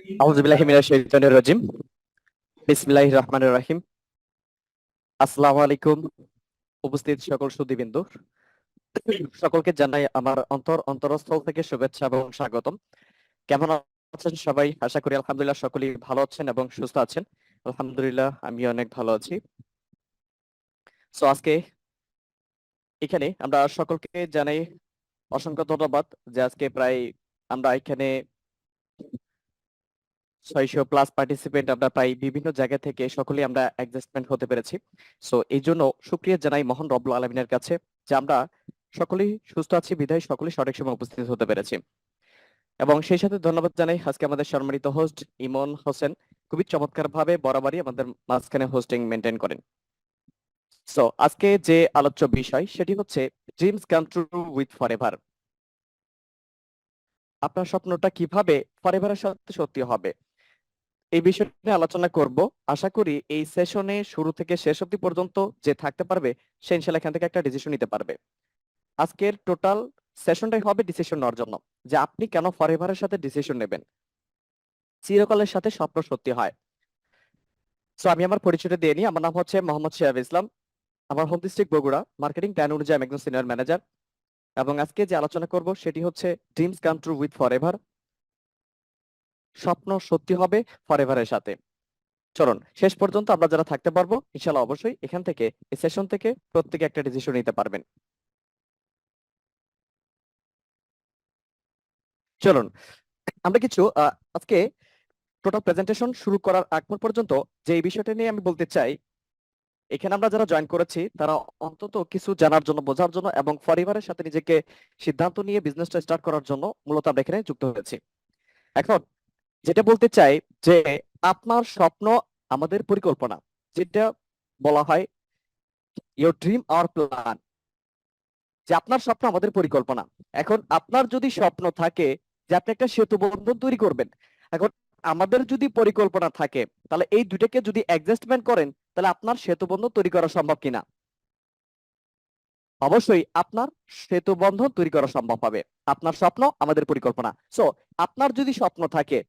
আউযু বিল্লাহি মিনাশ শাইতানির রাজিম। বিসমিল্লাহির রহমানির রহিম। আসসালামু আলাইকুম। উপস্থিত সকল সুধীবৃন্দ, সকলকে জানাই আমার অন্তরস্থল থেকে শুভেচ্ছা এবং স্বাগতম। কেমন আছেন সবাই? আশা করি আলহামদুলিল্লাহ সকলেই ভালো আছেন এবং সুস্থ আছেন। আলহামদুলিল্লাহ আমি অনেক ভালো আছি। সো আজকে এখানে আমরা সকলকে জানাই অসংখ্য ধন্যবাদ যে আজকে প্রায় আমরা এখানে 600+ পার্টিসিপেন্ট আমরা প্রায় বিভিন্ন জায়গা থেকে সকলেই আমরা অ্যাডজাস্টমেন্ট হতে পেরেছি। সো এই জন্য শুকরিয়া জানাই মহান রব্বুল আলমিনের কাছে যে আমরা সকলেই সুস্থ আছি বিধায় সকলেই সঠিক সময় উপস্থিত হতে পেরেছি। এবং সেই সাথে ধন্যবাদ জানাই আজকে আমাদের সম্মানিত হোস্ট ইমন হোসেন, খুবই চমৎকার ভাবে বরাবরই আমাদের মাঝখানে হোস্টিং মেনটেন করেন। সো আজকে যে আলোচ্য বিষয় সেটি হচ্ছে dreams come true with forever. আপনার স্বপ্নটা কিভাবে ফরএভারের সাথে সত্যি হবে এই বিষয় নিয়ে আলোচনা করব। আশা করি এই সেশনে শুরু থেকে শেষ অবধি পর্যন্ত যে থাকতে পারবে সে ইনশাল্লাহ এখান থেকে একটা ডিসিশন নিতে পারবে। আজকের টোটাল সেশনটাই হবে ডিসিশন নেওয়ার জন্য যে আপনি কেন ফরএভারের সাথে ডিসিশন নেবেন, চিরকালের সাথে স্বপ্ন সত্যি হয়। সো আমি আমার পরিচয়টা দিয়ে নিই। আমার নাম হচ্ছে মোহাম্মদ শিহাব ইসলাম। আমার home district Bogura. Marketing plan অনুযায়ী আমি একজন সিনিয়র ম্যানেজার। এবং আজকে যে আলোচনা করব সেটি হচ্ছে dreams come true with forever. স্বপ্ন সত্যি হবে ফরএভারের সাথে। চলুন শেষ পর্যন্ত আমরা যারা থাকতে পারবো ইনশাল্লাহ অবশ্যই এখান থেকে এই সেশন থেকে প্রত্যেকে একটা ডিসিশন নিতে পারবেন। চলুন আমরা কিছু আজকে টোটাল প্রেজেন্টেশন শুরু করার আগ পর্যন্ত যে এই বিষয়টা নিয়ে আমি বলতে চাই, এখানে আমরা যারা জয়েন করেছি তারা অন্তত কিছু জানার জন্য, বোঝার জন্য এবং পরিবারের সাথে নিজেকে সিদ্ধান্ত নিয়ে বিজনেসটা স্টার্ট করার জন্য মূলত আমরা এখানে যুক্ত হয়েছি। এখন যেটা বলতে চাই যে আপনার স্বপ্ন আমাদের পরিকল্পনা, যেটা বলা হয় ইওর ড্রিম আওয়ার প্ল্যান, যে আপনার স্বপ্ন আমাদের পরিকল্পনা। এখন আপনার যদি স্বপ্ন থাকে যে আপনি একটা সেতু বন্ধন তৈরি করবেন, এখন আমাদের যদি পরিকল্পনা থাকে তাহলে এই দুটাকে যদি অ্যাডজাস্টমেন্ট করেন তাহলে আপনার সেতু বন্ধন তৈরি করা সম্ভব কিনা? অবশ্যই আপনার সেতু বন্ধন তৈরি করা সম্ভব হবে। আপনার স্বপ্ন আমাদের পরিকল্পনা। সো আপনার যদি স্বপ্ন থাকে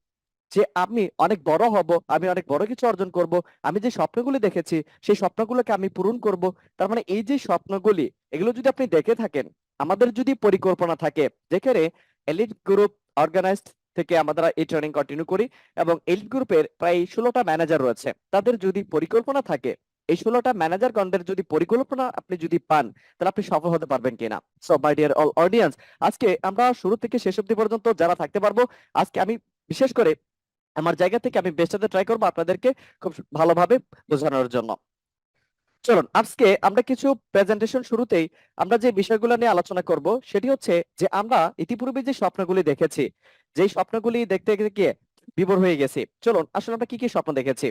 যে আমি অনেক বড় হব, আমি অনেক বড় কিছু অর্জন করব, আমি যে স্বপ্নগুলি দেখেছি সেই স্বপ্নগুলোকে আমি পূরণ করব, তার মানে এই যে স্বপ্নগুলি এগুলো যদি আপনি দেখে থাকেন, আমাদের যদি পরিকল্পনা থাকে, যেখানে এলিট গ্রুপ অর্গানাইজড থেকে আমরা এই ট্রেনিং কন্টিনিউ করি এবং এলিট গ্রুপের প্রায় 16টা ম্যানেজার রয়েছে, তাদের যদি পরিকল্পনা থাকে, এই 16টা ম্যানেজার গণদের যদি পরিকল্পনা আপনি যদি পান তাহলে আপনি সফল হতে পারবেন কিনা। So my dear all audience, আজকে আমরা শুরু থেকে শেষ অবধি পর্যন্ত যারা থাকতে পারবো, আজকে আমি বিশেষ করে আমার জায়গা থেকে আমি বেস্টটাতে ট্রাই করবো আপনাদেরকে খুব ভালোভাবে বোঝানোর জন্য। চলুন আজকে আমরা কিছু প্রেজেন্টেশন শুরুতেই আমরা যে বিষয়গুলো নিয়ে আলোচনা করব সেটি হচ্ছে যে আমরা ইতিপূর্বে যে স্বপ্নগুলি দেখেছি, যেই স্বপ্নগুলি দেখতে গিয়ে বিভোর হয়ে গেছি। চলুন আসলে আমরা কি কি স্বপ্ন দেখেছি।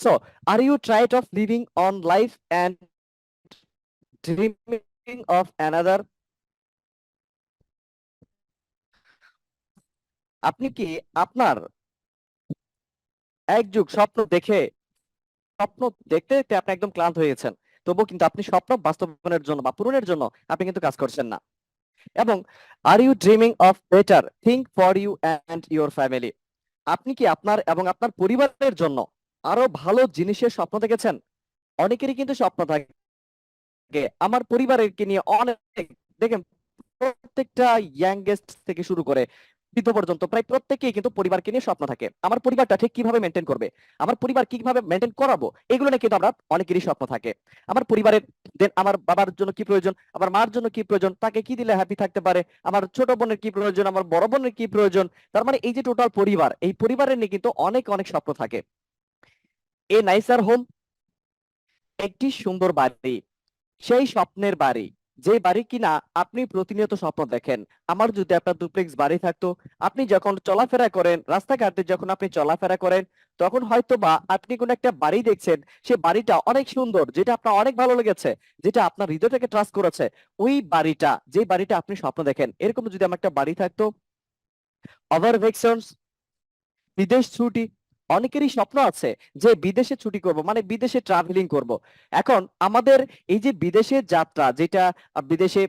So are you tried of living on life and dreaming of another? আপনি কি আপনার এক যুগ স্বপ্ন দেখে, স্বপ্ন দেখতে দেখতে আপনি একদম ক্লান্ত হয়ে গেছেন, তবুও কিন্তু আপনি স্বপ্ন বাস্তবায়নের জন্য বা পূরণের জন্য আপনি কিন্তু কাজ করছেন না? এবং are you dreaming of better thing for you and your family? আপনি কি আপনার এবং আপনার পরিবারের জন্য আরো ভালো জিনিসের স্বপ্ন দেখেছেন? অনেকেরই কিন্তু স্বপ্ন থাকে আমার পরিবারকে নিয়ে অনেক, দেখেন প্রত্যেকটা ইয়াংগেস্ট থেকে শুরু করে বৃদ্ধ পর্যন্ত প্রায় প্রত্যেকেই কিন্তু পরিবারকে নিয়ে স্বপ্ন থাকে, আমার পরিবারটা ঠিক কিভাবে মেনটেন করবে, আমার পরিবার কিভাবে মেনটেন করাবো, এগুলো নিয়ে কিন্তু আমরা অনেকেরই স্বপ্ন থাকে। আমার পরিবারের দেন আমার বাবার জন্য কি প্রয়োজন, আমার মার জন্য কি প্রয়োজন, তাকে কি দিলে হ্যাপি থাকতে পারে, আমার ছোট বোনের কি প্রয়োজন, আমার বড় বোনের কি প্রয়োজন। তার মানে এই যে টোটাল পরিবার, এই পরিবারের নিয়ে কিন্তু অনেক অনেক স্বপ্ন থাকে। এ নাইসার হোম, একটি সুন্দর বাড়ি, সেই স্বপ্নের বাড়ি, যে বাড়ি কিনা আপনি প্রতিনিয়ত স্বপ্ন দেখেন। আমার যদি আপনার ডুপ্লেক্স বাড়ি থাকতো, আপনি যখন চলাফেরা করেন রাস্তাঘাটে, যখন আপনি চলাফেরা করেন তখন হয়তো বা আপনি কোন একটা বাড়ি দেখছেন, সে বাড়িটা অনেক সুন্দর, যেটা আপনার অনেক ভালো লেগেছে, যেটা আপনার হৃদয়টাকে ট্রাস্ট করেছে, ওই বাড়িটা, যে বাড়িটা আপনি স্বপ্ন দেখেন, এরকম যদি আমার একটা বাড়ি থাকতো। ওভার ভেকেশনস, বিদেশ ছুটি, অনেকেরই স্বপ্ন আছে যে বিদেশে ছুটি করব, মানে বিদেশে ট্রাভেলিং করব। এখন আমাদের এই যে বিদেশের যাত্রা, যেটা বিদেশে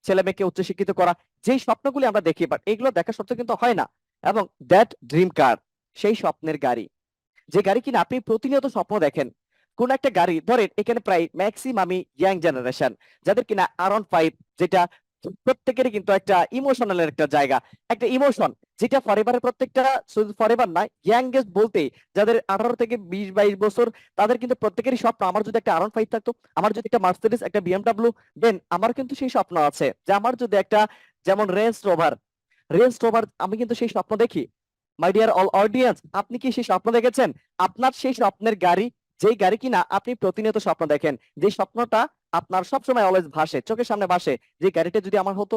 ছেলে মেয়েকে উচ্চশিক্ষিত করা, যেই স্বপ্নগুলি আমরা দেখি, বাট এগুলো দেখা সত্ত্বেও কিন্তু হয় না। এবং দ্যাট ড্রিম কার, সেই স্বপ্নের গাড়ি, যে গাড়ি কিনা আপনি প্রতিনিয়ত স্বপ্ন দেখেন। কোন একটা গাড়ি ধরেন, এখানে প্রায় ম্যাক্সিমামই ইয়াং জেনারেশন, যাদের কিনা R15, যেটা প্রত্যেকেরই কিন্তু একটা ইমোশনাল একটা জায়গা, একটা ইমোশন, যেটা ফরএভারের প্রত্যেকটা, শুধু ফরএভার নয়, ইয়াংগেস্ট বলতে যাদের 18 থেকে 20-22 বছর, তাদের কিন্তু প্রত্যেকেরই স্বপ্ন, আমার যদি একটা R15 থাকতো, আমার যদি একটা মার্সিডিজ, একটা BMW, দেন আমার কিন্তু সেই স্বপ্ন আছে যে আমার যদি একটা, যেমন রেঞ্জ রোভার, আমি কিন্তু সেই স্বপ্ন দেখি। মাই ডিয়ার অল অডিয়েন্স, আপনি কি সেই স্বপ্ন দেখেছেন? আপনার সেই স্বপ্নের গাড়ি, যেই গাড়ি কিনা আপনি প্রতিনিয়ত স্বপ্ন দেখেন, যে স্বপ্নটা আপনার সবসময় অলওয়েজ ভাসে, চোখের সামনে ভাসে, যে গাড়িটা যদি আমার হতো।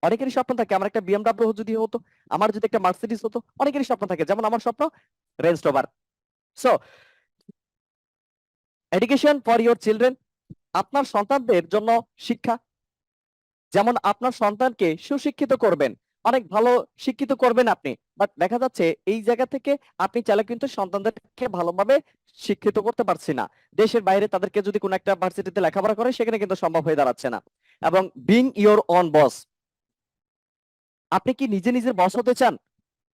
অনেকেরই স্বপ্ন থাকে আমার একটা BMW যদি হতো, আমার যদি একটা মার্সিডিজ হতো, অনেকেরই স্বপ্ন থাকে, যেমন আমার স্বপ্ন range rover. So education for your children, আপনার সন্তানদের জন্য শিক্ষা, যেমন আপনার সন্তানকে সুশিক্ষিত করবেন, অনেক ভালো শিক্ষিত করবেন আপনি, বাট দেখা যাচ্ছে এই জায়গা থেকে আপনি চাইলে কিন্তু সন্তানদেরকে ভালোভাবে শিক্ষিত করতে পারছি না। দেশের বাইরে তাদেরকে যদি কোনো একটা ভার্সিটিতে লেখাপড়া করে, সেখানে কিন্তু সম্ভব হয়ে দাঁড়াচ্ছে না। এবং বিং ইওর অন বস, আপনি কি নিজে নিজের বস হতে চান?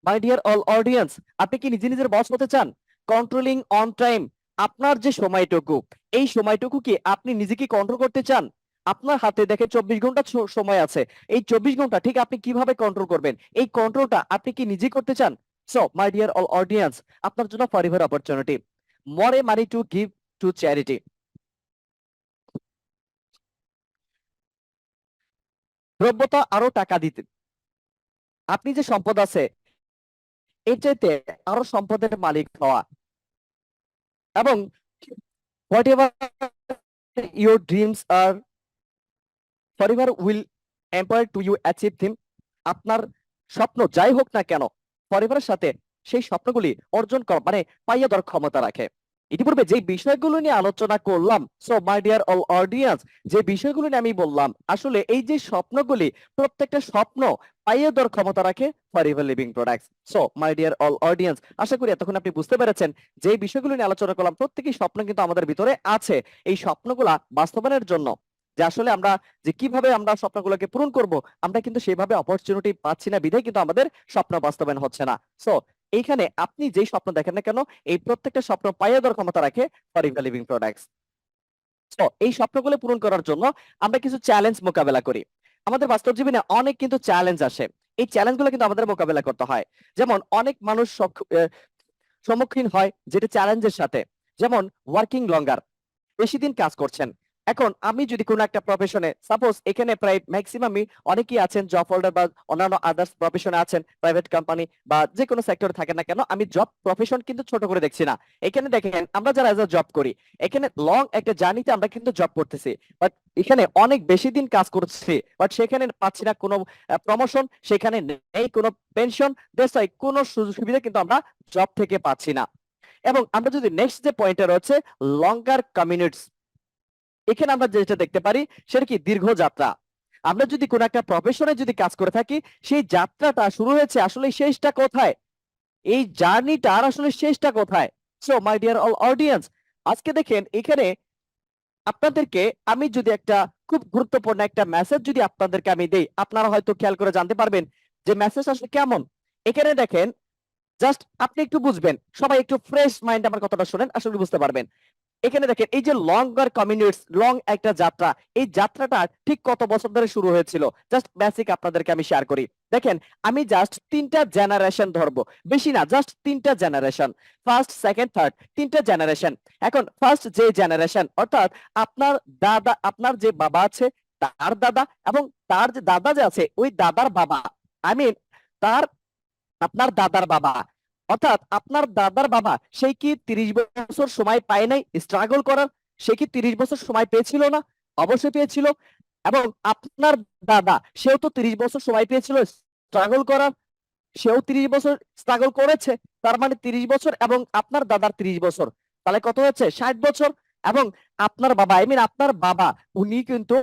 মাই ডিয়ার অল অডিয়েন্স, আপনি কি নিজে নিজের বস হতে চান? কন্ট্রোলিং অন টাইম, আপনার যে সময়টুকু, এই সময়টুকু কি আপনি নিজে কি কন্ট্রোল করতে চান? আপনার হাতে দেখে 24 ঘন্টা সময় আছে, এই 24 ঘন্টা ঠিক আপনি কিভাবে কন্ট্রোল করবেন, এই কন্ট্রোলটা আপনি কি নিজে করতে চান? So my dear all audience, আপনার জন্য forever opportunity, more a money to give to charity, দ্রব্যতা আরো টাকা দিতে, আপনি যে সম্পদ আছে এর চাইতে আরো সম্পদের মালিক হওয়া, এবং whatever your dreams are forever will empire to you achieve them, আপনার স্বপ্ন যাই হোক না কেন, ফরএভারের সাথে সেই স্বপ্নগুলি অর্জন করা মানে পাইয়ে দেওয়ার ক্ষমতা রাখে। ইতিপূর্বে যে বিষয়গুলো নিয়ে আলোচনা করলাম, so my dear all audience, যে বিষয়গুলো নিয়ে আমি বললাম, আসলে এই যে স্বপ্নগুলি, প্রত্যেকটা স্বপ্ন পাইয়ে দেওয়ার ক্ষমতা রাখে forever living products. So my dear all audience, আশা করি এতক্ষণ আপনি বুঝতে পেরেছেন যে বিষয়গুলো নিয়ে আলোচনা করলাম, প্রত্যেকই স্বপ্ন কিন্তু আমাদের ভিতরে আছে। এই স্বপ্নগুলা বাস্তবায়নের জন্য, যে আসলে আমরা যে কিভাবে আমরা স্বপ্নগুলোকে পূরণ করব, আমরা কিন্তু সেভাবে অপরচুনিটি পাচ্ছি না, বিধায় কিন্তু আমাদের স্বপ্ন বাস্তবায়ন হচ্ছে না। সো এইখানে আপনি যেই স্বপ্ন দেখেন না কেন, এই প্রত্যেকটা স্বপ্ন পাইয়ে দেওয়ার ক্ষমতা রাখে ফরএভার লিভিং প্রোডাক্টস। তো এই স্বপ্নগুলো পূরণ করার জন্য আমরা কিছু চ্যালেঞ্জ মোকাবেলা করি। আমাদের বাস্তব জীবনে অনেক কিন্তু চ্যালেঞ্জ আসে, এই চ্যালেঞ্জগুলো কিন্তু আমাদের মোকাবেলা করতে হয়। যেমন অনেক মানুষ সম্মুখীন হয় যেটা চ্যালেঞ্জের সাথে, যেমন ওয়ার্কিং লঙ্গার, বেশি দিন কাজ করছেন। এখন আমি যদি কোনো একটা প্রফেশনে, সাপোজ এখানে প্রায় ম্যাক্সিমামই অনেকেই আছেন জব হোল্ডার বা অন্যান্য আদার্স প্রফেশনে আছেন, প্রাইভেট কোম্পানি বা যে কোনো সেক্টরে থাকেন না কেন, আমি জব প্রফেশন কিন্তু ছোট করে দেখছি না। এখানে দেখেন আমরা যারা এজ আ জব করি, এখানে লং একটা জার্নিতে আমরা কিন্তু জব করতেছি, বাট এখানে অনেক বেশি দিন কাজ করছি, বাট সেখানে পাচ্ছি না কোনো প্রমোশন, সেখানে নেই কোনো পেনশন, দেশ কোনো সুযোগ সুবিধা কিন্তু আমরা জব থেকে পাচ্ছি না। এবং আমরা যদি নেক্সট যে পয়েন্টটা রয়েছে লঙ্গার কমিউনিটস, এখানে আমরা যেটা দেখতে পারি সেটা কি দীর্ঘ যাত্রা। আমরা যদি কোনো একটা প্রফেশনে যদি কাজ করে থাকি, সেই যাত্রাটা শুরু হয়েছে, আসলে শেষটা কোথায়, এই জার্নিটার আসলে শেষটা কোথায়? So my dear all audience, আজকে দেখেন এখানে আপনাদেরকে আমি যদি একটা খুব গুরুত্বপূর্ণ একটা মেসেজ যদি আপনাদেরকে আমি দেই, আপনারা হয়তো খেয়াল করে জানতে পারবেন যে মেসেজ আসলে কেমন। এখানে দেখেন, জাস্ট আপনি একটু বুঝবেন, সবাই একটু ফ্রেশ মাইন্ড আমার কথাটা শুনেন, আসলে বুঝতে পারবেন। এখানে দেখেন এই যে লঙ্গার কমিউনিটস, লং একটা যাত্রা, এই যাত্রাটা ঠিক কত বছর ধরে শুরু হয়েছিল, জাস্ট বেসিক আপনাদেরকে আমি শেয়ার করি। দেখেন, আমি জাস্ট 3টা জেনারেশন ধরবো, বেশি না, জাস্ট 3টা জেনারেশন, ফার্স্ট সেকেন্ড থার্ড, 3টা জেনারেশন। এখন ফার্স্ট যে জেনারেশন, অর্থাৎ আপনার দাদা, আপনার যে বাবা আছে তার দাদা, এবং তার যে দাদা যে আছে ওই দাদার বাবা, আই মিন তার, আপনার দাদার বাবা, অর্থাৎ আপনার দাদার বাবা, সে কি 30 বছর সময় পায় নাই স্ট্রাগল করার? সে কি 30 বছর সময় পেয়েছিল না? অবশ্যই পেয়েছিল। এবং আপনার দাদা, সেও তো 30 বছর সময় পেয়েছিল স্ট্রাগল করার, সেও 30 বছর স্ট্রাগল করেছে। তার মানে 30 বছর এবং আপনার দাদার 30 বছর, তাহলে কত হচ্ছে? 60 বছর। এবং আপনার বাবা, আই মিন আপনার বাবা, উনি কিন্তু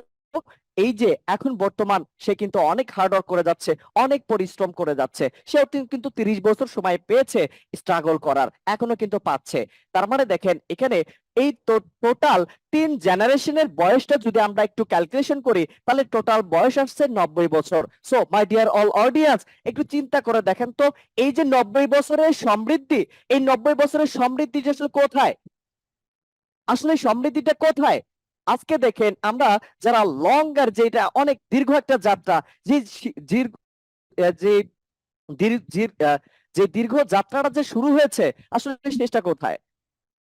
এই যে এখন বর্তমান সে কিন্তু অনেক হার্ডওয়ার্ক করে যাচ্ছে, অনেক পরিশ্রম করে যাচ্ছে, সেও কিন্তু 30 বছর সময় পেয়েছে স্ট্রাগল করার, এখনো কিন্তু পাচ্ছে। তার মানে দেখেন এখানে এই টোটাল 3 জেনারেশনের বয়সটা যদি আমরা একটু ক্যালকুলেশন করি, তাহলে টোটাল বয়স আসছে 90 বছর। So my dear all audience, একটু চিন্তা করে দেখেন তো, এই যে 90 বছরের সমৃদ্ধি, এই 90 বছরের সমৃদ্ধি আসলে কোথায়? আসলে সমৃদ্ধিটা কোথায়? আজকে দেখেন আমরা যারা লঙ্গার, যেটা অনেক দীর্ঘ একটা যাত্রা, যে যে যে দীর্ঘ যাত্রাটা যে শুরু হয়েছে, আসলে শেষটা কোথায়?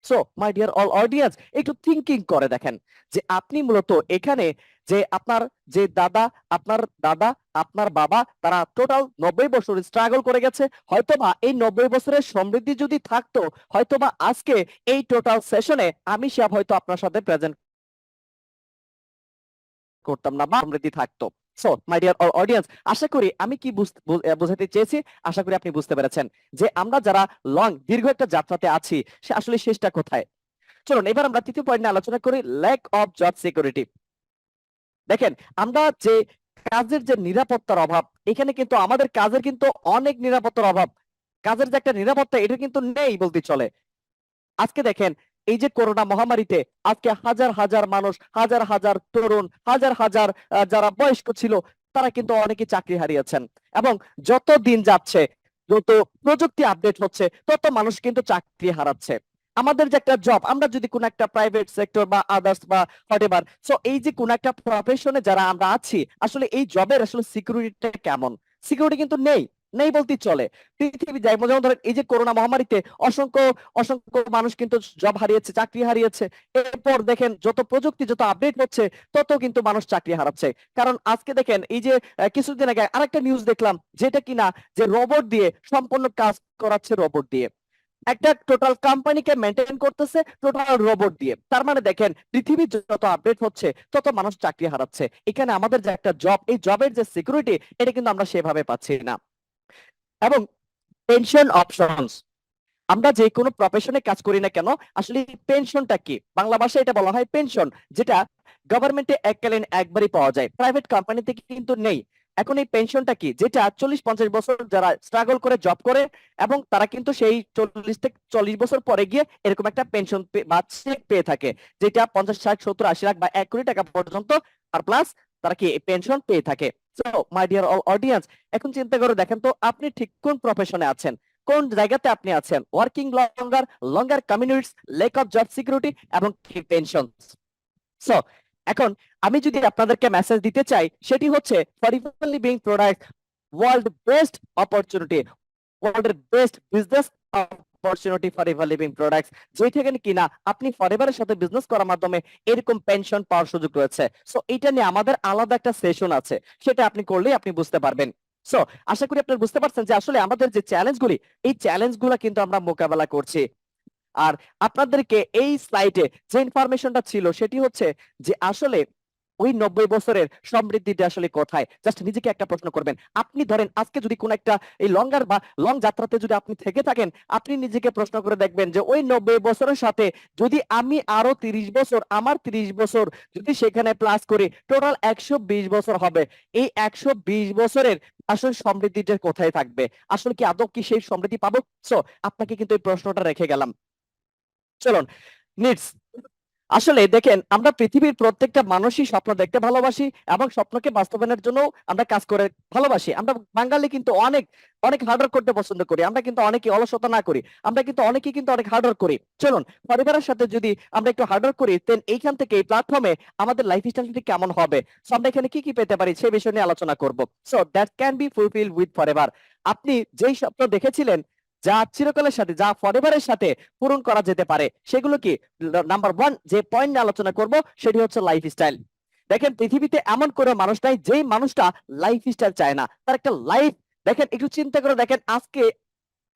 So my dear all audience, একটু থিঙ্কিং করে দেখেন যে আপনি মূলত এখানে যে আপনার যে দাদা, আপনার দাদা, আপনার বাবা, তারা টোটাল 90 বছর স্ট্রাগল করে গেছে। হয়তোবা এই 90 বছরের সমৃদ্ধি যদি থাকতো, হয়তোবা আজকে এই টোটাল সেশনে আমি সব হয়তো আপনার সাথে প্রেজেন্ট করতাম না, বা সমৃদ্ধি থাকতো। সো মাই ডিয়ার অডিয়েন্স, আশা করি আমি কি বোঝাতে চেয়েছি, আশা করি আপনি বুঝতে পেরেছেন যে আমরা যারা দীর্ঘ একটা যাত্রাতে আছি, সে আসলে শেষটা কোথায়। চলুন এবার আমরা তৃতীয় পয়েন্ট নিয়ে আলোচনা করি, ল্যাক অফ জব সিকিউরিটি। দেখেন আমরা যে কাজের যে নিরাপত্তার অভাব, এখানে কিন্তু আমাদের কাজের কিন্তু অনেক নিরাপত্তার অভাব, কাজের যে একটা নিরাপত্তা এটা কিন্তু নেই বলতে চলে। আজকে দেখেন এই যে করোনা মহামারীতে আজকে হাজার হাজার মানুষ, হাজার হাজার তরুণ, হাজার হাজার যারা বয়স্ক ছিল, তারা কিন্তু অনেকে চাকরি হারিয়েছেন। এবং যত দিন যাচ্ছে, যত প্রযুক্তি আপডেট হচ্ছে, তত মানুষ কিন্তু চাকরি হারাচ্ছে। আমাদের যে একটা জব, আমরা যদি কোন একটা প্রাইভেট সেক্টর বা আদার্স বা হোয়াটএভার, সো এই যে কোন একটা প্রফেশনে যারা আমরা আছি, আসলে এই জবের আসলে সিকিউরিটিটা কেমন? সিকিউরিটি কিন্তু নেই, নেই বলতেই চলে। পৃথিবী যাই, যেমন ধরেন এই যে করোনা মহামারীতে অসংখ্য অসংখ্য মানুষ কিন্তু জব হারিয়েছে, চাকরি হারিয়েছে। এরপর দেখেন যত প্রযুক্তি যত আপডেট হচ্ছে, তত কিন্তু মানুষ চাকরি হারাচ্ছে। কারণ আজকে দেখেন এই যে কিছুদিন আগে আরেকটা নিউজ দেখলাম, যেটা কিনা যে রোবট দিয়ে সম্পূর্ণ কাজ করাচ্ছে, রোবট দিয়ে একটা টোটাল কোম্পানিকে মেনটেন করতেছে টোটাল রোবট দিয়ে। তার মানে দেখেন পৃথিবী যত আপডেট হচ্ছে, তত মানুষ চাকরি হারাচ্ছে। এখানে আমাদের যে একটা জব, এই জবের যে সিকিউরিটি, এটা কিন্তু আমরা সেভাবে পাচ্ছি না। এবং পেনশন অপশনস, আমরা যে কোনো প্রফেশনে কাজ করি না কেন, আসলে পেনশনটা কি? বাংলা ভাষায় এটা বলা হয় পেনশন, যেটা গভর্নমেন্টে এককালীন একবারই পাওয়া যায়, প্রাইভেট কোম্পানিতে কিন্তু নেই। এখন এই পেনশনটা কি? যেটা 40-50 বছর যারা স্ট্রাগল করে জব করে, এবং তারা কিন্তু সেই 40 থেকে 40 বছর পরে গিয়ে এরকম একটা পেনশন বা চেক পেয়ে থাকে, যেটা 50, 60, 70, 80 লাখ বা 1 কোটি টাকা পর্যন্ত, আর প্লাস তারা কি পেনশন পেয়ে থাকে। So my dear all audience, এখন চিন্তা করে দেখেন তো আপনি ঠিক কোন প্রফেশনে আছেন, কোন জায়গাতে আপনি আছেন? Working longer, longer communities, lack of job security, এবং পেনশন। সো এখন আমি যদি আপনাদেরকে মেসেজ দিতে চাই, সেটি হচ্ছে forever living product world best opportunity, ওয়ার্ল্ডের best business opportunity forever living products, যেই থেকে কিনা আপনি ফরএভারের সাথে বিজনেস করার মাধ্যমে এরকম পেনশন পাওয়ার সুযোগ রয়েছে। সো এটা নিয়ে আমাদের আলাদা একটা সেশন আছে, সেটা আপনি করলেই আপনি বুঝতে পারবেন। সো আশা করি আপনারা বুঝতে পারছেন যে আসলে আমাদের যে চ্যালেঞ্জগুলি, এই চ্যালেঞ্জগুলো কিন্তু আমরা মোকাবেলা করছি। আর আপনাদেরকে এই স্লাইডে যে ইনফরমেশনটা ছিল, সেটি হচ্ছে যে আসলে ওই 90 বছরের সমৃদ্ধিটা আসলে কোথায়। জাস্ট নিজেকে একটা প্রশ্ন করবেন, আপনি ধরেন আজকে যদি কোন একটা এই লঙ্গার বা লং যাত্রাতে যদি আপনি থেকে থাকেন, আপনি নিজেকে প্রশ্ন করে দেখবেন যে ওই 90 বছরের সাথে যদি আমি আরো 30 বছর, আমার 30 বছর যদি সেখানে প্লাস করি, টোটাল 120 বছর হবে। এই 120 বছরের আসলে সমৃদ্ধিটা কোথায় থাকবে? আসলে কি আদৌ কি সেই সমৃদ্ধি পাবো? সো আপনাকে কিন্তু এই প্রশ্নটা রেখে গেলাম। চলুন, নিডস। আসলে দেখেন আমরা পৃথিবীর প্রত্যেকটা মানুষই স্বপ্ন দেখতে ভালোবাসি, এবং স্বপ্নকে বাস্তবায়নের জন্য আমরা কাজ করে ভালোবাসি। আমরা বাঙালি কিন্তু অনেক অনেক হার্ডওয়ার্ক করতে পছন্দ করি, আমরা কিন্তু অনেকে অলসতা না করি, আমরা কিন্তু অনেকেই কিন্তু অনেক হার্ডওয়ার্ক করি। চলুন পরিবারের সাথে যদি আমরা একটু হার্ডওয়ার্ক করি, দেন এইখান থেকে এই প্ল্যাটফর্মে আমাদের লাইফ স্টাইলটি কেমন হবে, সো আমরা এখানে কি কি পেতে পারি সেই বিষয় নিয়ে আলোচনা করব। So that can be fulfil with forever. আপনি যেই স্বপ্ন দেখেছিলেন, যা চিরকালের সাথে, যা ফরএভারের সাথে পূরণ করা যেতে পারে, সেগুলো কি? নাম্বার ওয়ান যে পয়েন্ট নিয়ে আলোচনা করব, সেটি হচ্ছে লাইফস্টাইল। দেখেন পৃথিবীতে এমন কোনো মানুষ নাই যেই মানুষটা লাইফস্টাইল চায় না, তার একটা লাইফ। দেখেন একটু চিন্তা করে দেখেন, আজকে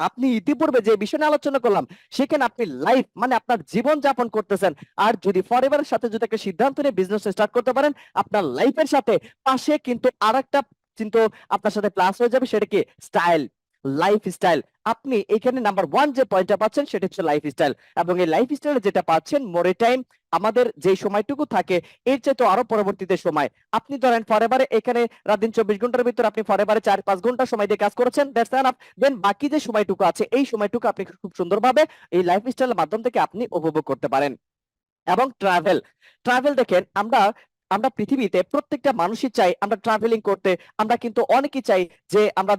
আপনি ইতিপূর্বে যে বিষয় নিয়ে আলোচনা করলাম, সেখানে আপনি লাইফ মানে আপনার জীবন যাপন করতেছেন। আর যদি ফরএভারের সাথে যদি একটা সিদ্ধান্ত নিয়ে বিজনেস স্টার্ট করতে পারেন, আপনার লাইফের সাথে পাশে কিন্তু আরেকটা কিন্তু আপনার সাথে প্লাস হয়ে যাবে, সেটা কি? স্টাইল। লাইফস্টাইল। আপনি এখানে নাম্বার 1 যে পয়েন্টটা পাচ্ছেন সেটা হচ্ছে লাইফস্টাইল, এবং এই লাইফস্টাইলে যেটা পাচ্ছেন মোরে টাইম, আমাদের যে সময়টুকু থাকে এর চেয়ে তো আরো পরবর্তীতে সময়। আপনি ধরেন ফরএভারে এখানে রাত দিন 24 ঘন্টার ভিতর আপনি ফরএভারে 4-5 ঘন্টা সময় দিয়ে কাজ করেছেন, দ্যাটস এনাফ। দেন বাকি যে সময়টুকু আছে এই সময়টুকু আপনি খুব সুন্দরভাবে এই লাইফস্টাইলের মাধ্যম থেকে আপনি উপভোগ করতে পারেন। এবং ট্রাভেল, ট্রাভেল দেখেন আমরা আমরা পৃথিবীতে প্রত্যেকটা মানুষই চাই আমরা ট্রাভেলিং করতে। আমরা কিন্তু অনেকেই চাই যে আমরা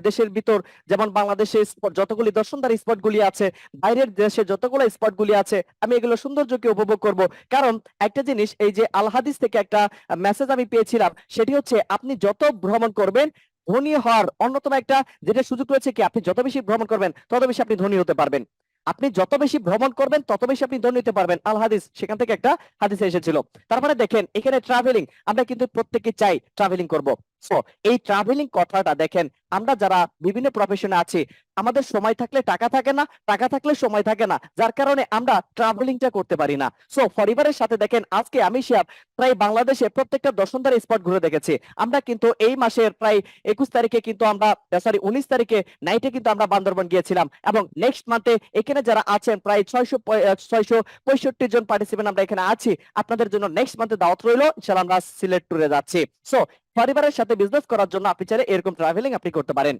দেশের ভিতর, যেমন বাংলাদেশে যতগুলি দর্শনধারী স্পট গুলি আছে, বাইরের দেশে যতগুলো স্পট গুলি আছে, আমি এগুলো সৌন্দর্যকে উপভোগ করব। কারণ একটা জিনিস, এই যে আল হাদিস থেকে একটা মেসেজ আমি পেয়েছিলাম, সেটি হচ্ছে আপনি যত ভ্রমণ করবেন ধনী হওয়ার অন্যতম একটা যেটা সুযোগ রয়েছে কি, আপনি যত বেশি ভ্রমণ করবেন তত বেশি আপনি ধনী হতে পারবেন। আপনি যত বেশি ভ্রমণ করবেন তত বেশি আপনি ধনী হতে পারবেন। আল হাদিস, সেখান থেকে একটা হাদিস এসেছিল। তারপরে দেখেন এখানে ট্রাভেলিং, আমরা কিন্তু প্রত্যেকে চাই ট্রাভেলিং করব। সো এই ট্রাভেলিং কথাটা দেখেন, আমরা যারা বিভিন্ন প্রফেশনে আছি, আমাদের সময় থাকলে টাকা থাকে না, টাকা থাকলে সময় থাকে না, যার কারণে আমরা ট্রাভেলিংটা করতে পারি না। সো পরিবারের সাথে দেখেন আজকে আমি শিয়াব প্রায় বাংলাদেশে প্রত্যেকটা দর্শনধারী স্পট ঘুরে দেখেছি। আমরা কিন্তু এই মাসের প্রায় 21 তারিখে কিন্তু আমরা, সরি 19 তারিখে নাইটে কিন্তু আমরা বান্দরবান গিয়েছিলাম, এবং নেক্সট মান্থে এখানে যারা আছেন প্রায় 665 জন পার্টিসিপেন্ট আমরা এখানে আছি, আপনাদের জন্য নেক্সট মান্থে দাওয়াত রইলো, ইনশাআল্লাহ আমরা সিলেট ট্যুরে যাচ্ছি। সো পরিবারের সাথে বিজনেস করার জন্য আপনি চাইলে এরকম ট্রাভেলিং আপনি করতে পারেন।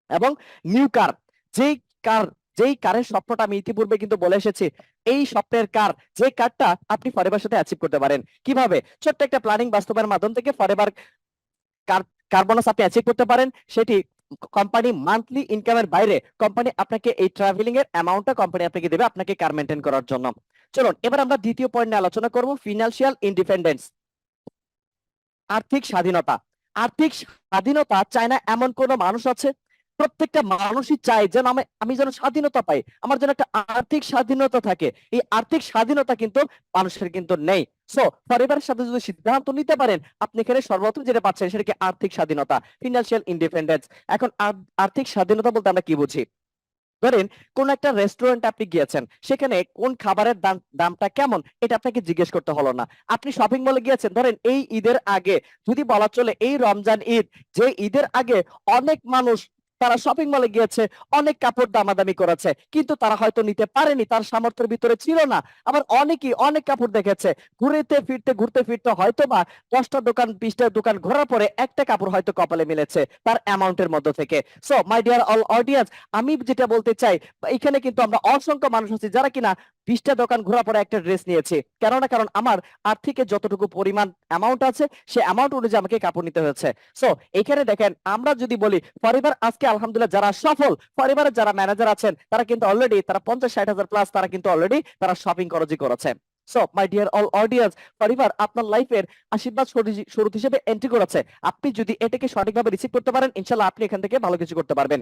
এবং নিউ কার, যেই কার যেই কারের স্বপ্নটা আমি ইতিপূর্বে কিন্তু বলে এসেছি, এই স্বপ্নের কার, যে কারটা আপনি ফরএভার সাথে অ্যাচিভ করতে পারেন কিভাবে, ছোট্ট একটা প্ল্যানিং বাস্তবায়নের মাধ্যম থেকে ফরএভার কার কার বোনাস আপনি অ্যাচিভ করতে পারেন। সেটি কোম্পানি মান্থলি ইনকামের বাইরে কোম্পানি আপনাকে এই ট্রাভেলিং এর অ্যামাউন্টটা কোম্পানি আপনাকে দেবে আপনাকে কার মেনটেন করার জন্য। চলুন এবার আমরা দ্বিতীয় পয়েন্ট নিয়ে আলোচনা করব, ফিনান্সিয়াল ইন্ডিপেন্ডেন্স, আর্থিক স্বাধীনতা। আর্থিক স্বাধীনতা চায় না এমন কোন মানুষ আছে? প্রত্যেকটা মানুষই চায় যেন আমি যেন স্বাধীনতা পাই, আমার যেন একটা আর্থিক স্বাধীনতা থাকে। এই আর্থিক স্বাধীনতা কিন্তু মানুষের কিন্তু নেই। সো পরিবারের সাথে যদি সিদ্ধান্ত নিতে পারেন, আপনি এখানে সর্বপ্রথম যেটা পাচ্ছেন সেটাকে আর্থিক স্বাধীনতা, ফিনান্সিয়াল ইন্ডিপেন্ডেন্স। এখন আর্থিক স্বাধীনতা বলতে আমরা কি বুঝি? ধরেন কোন একটা রেস্টুরেন্টে আপনি গিয়েছেন, সেখানে কোন খাবারের দামটা কেমন এটা আপনাকে জিজ্ঞেস করতে হলো না। আপনি শপিং মলে গিয়েছেন, ধরেন এই ঈদের আগে, যদি বলা চলে এই রমজান ঈদ, যে ঈদের আগে অনেক মানুষ তারা শপিং মলে গিয়েছে, অনেক কাপড় দামাদামি করেছে, কিন্তু তারা হয়তো নিতে পারেনি, তার সামর্থ্যের ভিতরে ছিল না। আবার অনেকেই অনেক কাপড় দেখেছে, ঘুরতে ফিরতে হয়তো বা 10টা দোকান 20টা দোকান ঘোরার পরে একটা কাপড় হয়তো কপালে মিলেছে তার অ্যামাউন্টের মধ্য থেকে। So my dear all audience, আমি যেটা বলতে চাই, এখানে কিন্তু আমরা অসংখ্য মানুষ আছি যারা কিনা 20টা দোকান ঘোরার পরে একটা ড্রেস নিয়েছি, কেননা কারণ আমার আর্থিকে যতটুকু পরিমাণ অ্যামাউন্ট আছে সে অ্যামাউন্ট অনুযায়ী আমাকে কাপড় নিতে হয়েছে। সো এখানে দেখেন আমরা যদি বলি পরিবার আজকে আলহামদুলিল্লাহ যারা সফল, পরিবারের যারা ম্যানেজার আছেন তারা কিন্তু অলরেডি তারা 50-60 হাজার প্লাস, তারা কিন্তু অলরেডি তারা শপিং খরচই করেছে। So my dear all audience, পরিবার আপনার লাইফের আশীর্বাদ স্বরূপ হিসেবে এন্ট্রি করেছে। আপনি যদি এটাকে সঠিকভাবে রিসিভ করতে পারেন, ইনশাল্লাহ আপনি এখান থেকে ভালো কিছু করতে পারবেন।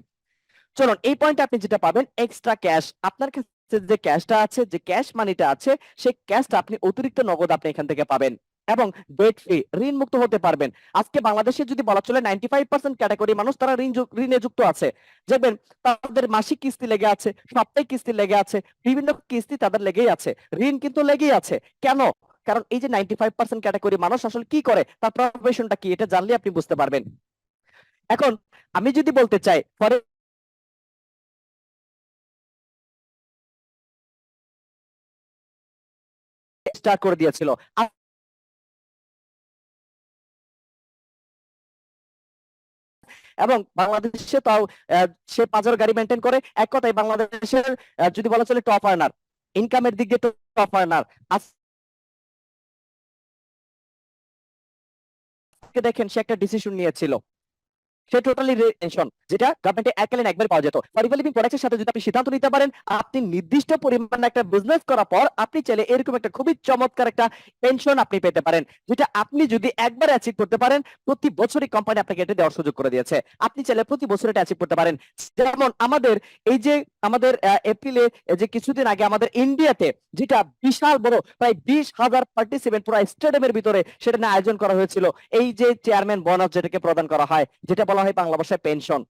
চলুন এই পয়েন্টে আপনি যেটা পাবেন, এক্সট্রা ক্যাশ। আপনার কাছে যে ক্যাশটা আছে, যে ক্যাশ মানিটা আছে, সেই ক্যাশটা আপনি অতিরিক্ত নগদ আপনি এখান থেকে পাবেন। এবং ডেট ফ্রি, ঋণ মুক্ত হতে পারবেন। আজকে বাংলাদেশে যদি বলা চলে 95% ক্যাটাগরি মানুষ তারা ঋণে যুক্ত আছে। দেখবেন তাদের মাসিক কিস্তি লেগে আছে, সাপ্তাহিক কিস্তি লেগে আছে, বিভিন্ন কিস্তি তাদের লেগেই আছে, ঋণ কিন্তু লেগেই আছে। কেন? কারণ এই যে 95% ক্যাটাগরি মানুষ আসলে কি করে, তার প্রফেশনটা কি, এটা জানলে আপনি বুঝতে পারবেন। এখন আমি যদি বলতে চাই, ফর স্টার্ট করে দিয়েছিল, এবং বাংলাদেশে তাও সে 5,000 গাড়ি মেনটেন করে। এক কথায় বাংলাদেশের যদি বলা চলে টপ আর্নার, ইনকামের দিক দিয়ে টপ আর্নার। আজকে দেখেন সে একটা ডিসিশন নিয়েছিল, সে টোটালি রেশন, যেটা গভর্নমেন্টে এককালীন একবার পাওয়া যেত। পরিবার লিভিং প্রোডাক্টের সাথে যদি আপনি সিদ্ধান্ত নিতে পারেন, আপনি নির্দিষ্ট পরিমাণে একটা বিজনেস করার পর আপনি চাইলে এরকম একটা খুবই চমৎকার একটা পেনশন আপনি পেতে পারেন, যেটা আপনি যদি একবার অ্যাচিভ করতে পারেন, প্রতি বছরই কোম্পানি আপনাকে এটা দেওয়ার সুযোগ করে দিয়েছে। আপনি চাইলে প্রতি বছর এটা অ্যাচিভ করতে পারেন। যেমন আমাদের এই যে আমাদের এপ্রিলে যে কিছুদিন আগে আমাদের ইন্ডিয়াতে যেটা বিশাল বড় প্রায় 20,000 পার্টিসিপেন্ট পুরো স্টেডিয়ামের ভিতরে সেটা নিয়ে আয়োজন করা হয়েছিল, এই যে চেয়ারম্যান বোনাস যেটাকে প্রদান করা হয়, যেটা বলা হয় বাংলা ভাষায় পেনশন।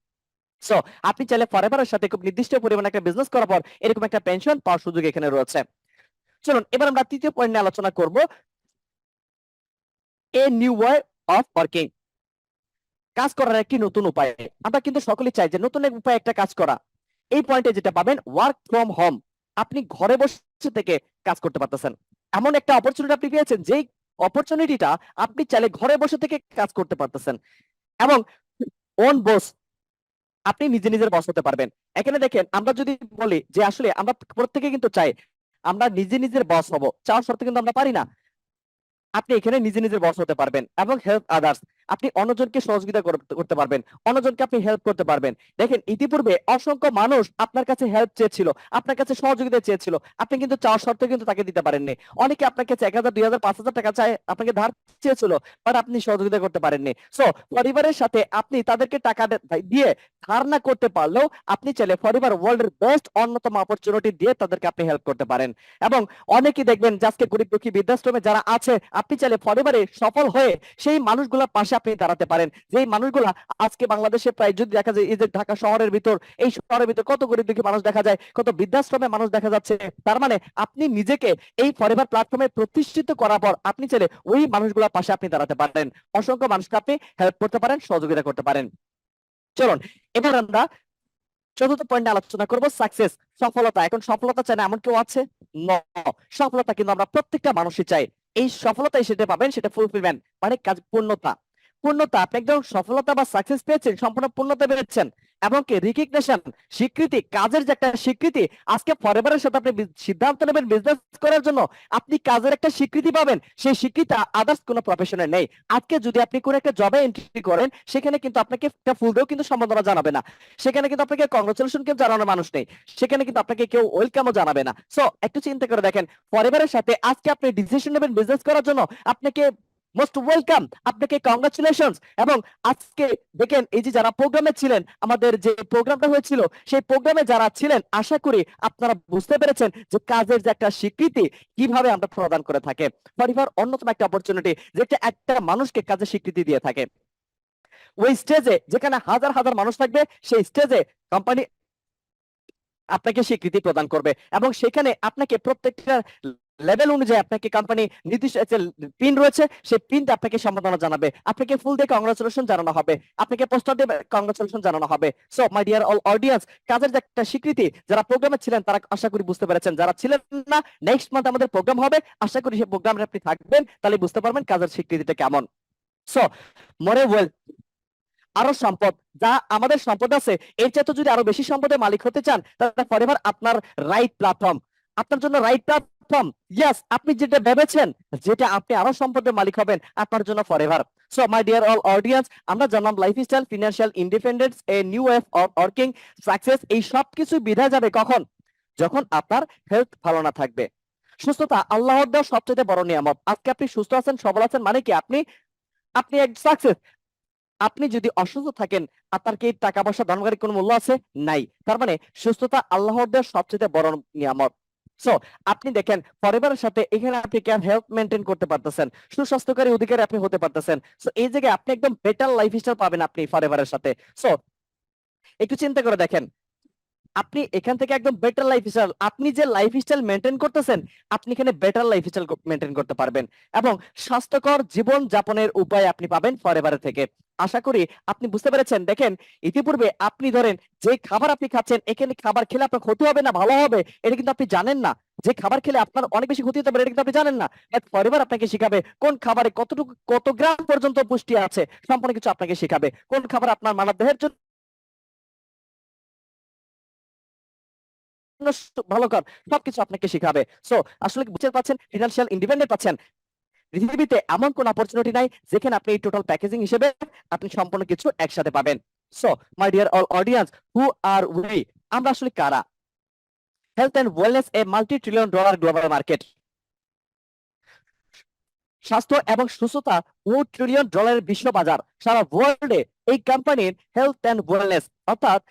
সো আপনি চাইলে ফরএভারের সাথে খুব নির্দিষ্ট পরিমাণে একটা বিজনেস করার পর এরকম একটা পেনশন পাওয়ার সুযোগ এখানে রয়েছে। চলুন এবার আমরা তৃতীয় পয়েন্ট নিয়ে আলোচনা করব, a new way of working. কাজ করার একটি নতুন উপায়। আমরা কিন্তু সকলেই চাই যে নতুন এক উপায় একটা কাজ করা। এই পয়েন্টে যেটা পাবেন ওয়ার্ক ফ্রম হোম, আপনি ঘরে বসে থেকে কাজ করতে পারতেছেন। এমন একটা অপরচুনিটি আপনি পেয়েছেন, যেই অপরচুনিটিটা আপনি চাইলে ঘরে বসে থেকে কাজ করতে পারতেছেন। এবং ওন বস, আপনি নিজে নিজের বস হতে পারবেন। এখানে দেখেন, আমরা যদি বলি যে আসলে আমরা প্রত্যেকে কিন্তু চাই আমরা নিজে নিজের বস হব, চাওয়ার শর্তে কিন্তু আমরা পারি না। আপনি এখানে নিজে নিজের বস হতে পারবেন এবং হেল্প আদার্স, আপনি অন্যজনকে সহযোগিতা করতে পারবেন, অন্যজনকে আপনি হেল্প করতে পারবেন। দেখেন, ইতিপূর্বে অসংখ্য মানুষ আপনার কাছে হেল্প চেয়েছিল, আপনার কাছে সহযোগিতা চেয়েছিল, আপনি কিন্তু চাওয়ার সত্ত্বেও কিন্তু তাকে দিতে পারেননি। অনেকে আপনার কাছে 1,000, 2,000, 5,000 টাকা চায়, আপনাকে ধার চেয়েছিল, বাট আপনি সহযোগিতা করতে পারেননি। সো পরিবারের সাথে আপনি তাদেরকে টাকা দিয়ে ধার না করতে পারলেও আপনি চাইলে পরিবার ওয়ার্ল্ডের বেস্ট অন্যতম অপরচুনিটি দিয়ে তাদেরকে আপনি হেল্প করতে পারেন। এবং অনেকেই দেখবেন যে আজকে গরিব দুঃখী বৃদ্ধাশ্রমে যারা আছে, আপনি চাইলে পরিবারে সফল হয়ে সেই মানুষগুলোর পাশে আপনি দাঁড়াতে পারেন। যেই মানুষগুলা আজকে বাংলাদেশে প্রায় যদি দেখা যায়, এই যে ঢাকা শহরের ভিতর, এই শহরের ভিতর কত গরিব দুঃখী মানুষ দেখা যায়, কত বৃদ্ধাশ্রমে মানুষ দেখা যাচ্ছে। তার মানে আপনি নিজেকে এই পরিবার প্ল্যাটফর্মে প্রতিষ্ঠিত করার পর আপনি চাইলে ওই মানুষগুলোর পাশে আপনি দাঁড়াতে পারেন, অসংখ্য মানুষকে আপনি হেল্প করতে পারেন, সহযোগিতা করতে পারেন। চলুন এবার আমরা চতুর্থ পয়েন্টে আলোচনা করব সাকসেস, সফলতা। এখন সফলতা চাই না এমন কেউ আছে? ন, সফলতা কিন্তু আমরা প্রত্যেকটা মানুষই চাই। এই সফলতা সেটা পাবেন, সেটা ফুলফিলমেন্ট, মানে কাজ পূর্ণতা। পূর্ণতা, আপনি একদম সফলতা বা সাকসেস পেয়েছেন, সম্পূর্ণ পূর্ণতা পেয়েছেন, এবং কি রিকগনিশন, স্বীকৃতি, কাজের যে একটা স্বীকৃতি। আজকে ফরএভারের সাথে আপনি সিদ্ধান্ত নেবেন বিজনেস করার জন্য, আপনি কাজের একটা স্বীকৃতি পাবেন, সেই স্বীকৃতি আদার্স কোনো প্রফেশনে নেই। আজকে যদি আপনি কোনো একটা জবে এন্ট্রি করেন, সেখানে কিন্তু আপনাকে একটা ফুল দিয়েও কিন্তু সম্বোধনা জানাবে না, সেখানে কিন্তু আপনাকে কংগ্রেচুলেশন কেউ জানানোর মানুষ নেই, সেখানে কিন্তু আপনাকে কেউ ওয়েলকামও জানাবে না। সো একটু চিন্তা করে দেখেন, পরিবারের সাথে আজকে আপনি ডিসিশন নেবেন বিজনেস করার জন্য, আপনাকে মোস্ট ওয়েলকাম, আপনাকে কংগ্রাচুলেশন। এবং আজকে দেখেন, এই যে যারা প্রোগ্রামে ছিলেন, আমাদের যে প্রোগ্রামটা হয়েছিল, সেই প্রোগ্রামে যারা ছিলেন, আশা করি আপনারা বুঝতে পেরেছেন যে কাজের যে একটা স্বীকৃতি কিভাবে আমরা প্রদান করে থাকে। পরিবার অন্যতম একটা অপরচুনিটি, যেটা একটা মানুষকে কাজের স্বীকৃতি দিয়ে থাকে। ওই স্টেজে যেখানে হাজার হাজার মানুষ থাকবে, সেই স্টেজে কোম্পানি আপনাকে স্বীকৃতি প্রদান করবে, এবং সেখানে আপনাকে প্রত্যেকটা লেভেল অনুযায়ী আপনাকে কোম্পানি নির্দিষ্ট পিন রয়েছে, সেই পিনটা আপনাকে সম্বোধনা জানাবে, আপনাকে ফুল দিয়ে কংগ্রাচুলেশন জানানো হবে, আপনাকে পোস্টার দিয়ে কংগ্রাচুলেশন জানানো হবে। So my dear all audience, কাজের যে একটা স্বীকৃতি, যারা প্রোগ্রামে ছিলেন তারা আশা করি বুঝতে পেরেছেন, যারা ছিলেন না, নেক্সট মান্থ আমাদের প্রোগ্রাম হবে, আশা করি সেই প্রোগ্রামে আপনি থাকবেন, তাহলে বুঝতে পারবেন কাজের স্বীকৃতিটা কেমন। সো মোরে ওয়েল, আরো সম্পদ, যা আমাদের সম্পদ আছে, এর চাইতে যদি আরো বেশি সম্পদের মালিক হতে চান, তাহলে ফরএভার আপনার রাইট প্ল্যাটফর্ম, আপনার জন্য রাইট প্ল্যাটফর্ম। ইয়েস, আপনি যেটা ভেবেছেন, যেটা আপনি আরো সম্পদের মালিক হবেন, আপনার জন্য forever. So my dear all audience, আমরা জানলাম lifestyle, financial independence, a new way of working, success. এই সব কিছু বিধা যাবে কখন? যখন আপনার হেলথ ভালো না থাকবে। সুস্থতা আল্লাহর দেওয়া সবচেয়ে বড় নিয়ামত। আজকে আপনি সুস্থ আছেন, সবল আছেন, মানে কি আপনি আপনি এক সাকসেস। আপনি যদি অসুস্থ থাকেন, আপনার কি টাকা পয়সা ধনগাড়ির কোনো মূল্য আছে? নাই। তার মানে সুস্থতা আল্লাহর দেওয়া সবচেয়ে বড় নিয়ামত। সো আপনি দেখেন, পরিবারের সাথে এখানে আপনি কেন হেলথ মেনটেন করতে পারতেছেন, সুস্বাস্থ্যকারী অধিকারী আপনি হতে পারতেছেন। সো এই জায়গায় আপনি একদম বেটার লাইফস্টাইল পাবেন আপনি পরিবারের সাথে। সো একটু চিন্তা করে দেখেন, আপনি এখান থেকে একদম বেটার লাইফস্টাইল, আপনি যে লাইফস্টাইল মেনটেন করতেছেন, আপনি এখানে বেটার লাইফস্টাইল মেনটেন করতে পারবেন, এবং স্বাস্থ্যকর জীবন যাপনের উপায় আপনি পাবেন ফরএভার থেকে। আশা করি আপনি বুঝতে পেরেছেন। দেখেন, ইতিপূর্বে আপনি ধরেন যে খাবার আপনি খাচ্ছেন, এখানে খাবার খেলে আপনার ক্ষতি হবে না ভালো হবে, এটা কিন্তু আপনি জানেন না। যে খাবার খেলে আপনার অনেক বেশি ক্ষতি হতে পারে, এটা কিন্তু আপনি জানেন না। ফরএভার আপনাকে শিখাবে কোন খাবারে কতটুকু, কত গ্রাম পর্যন্ত পুষ্টি আছে, সম্পূর্ণ কিছু আপনাকে শিখাবে। কোন খাবার আপনার মানব দেহের জন্য ভালো কর, সবকিছু আপনাকে শিখাবে। সো আসলে বুঝতে পারছেন, ফিনান্সিয়াল ইন্ডিপেন্ডেন্ট পাচ্ছেন। পৃথিবীতে এমন কোন অপরচুনিটি নাই যেখানে আপনি এই টোটাল প্যাকেজিং হিসেবে আপনি সম্পূর্ণ কিছু একসাথে পাবেন। So my dear all audience, who are we, আমরা আসলে কারা? Health and wellness, a multi trillion dollar global market. স্বাস্থ্য এবং সুস্থতা $1 ট্রিলিয়ন বিশ্ব বাজার। সারা ওয়ার্ল্ডে এই কোম্পানির হেলথ এন্ড ওয়েলনেস, অর্থাৎ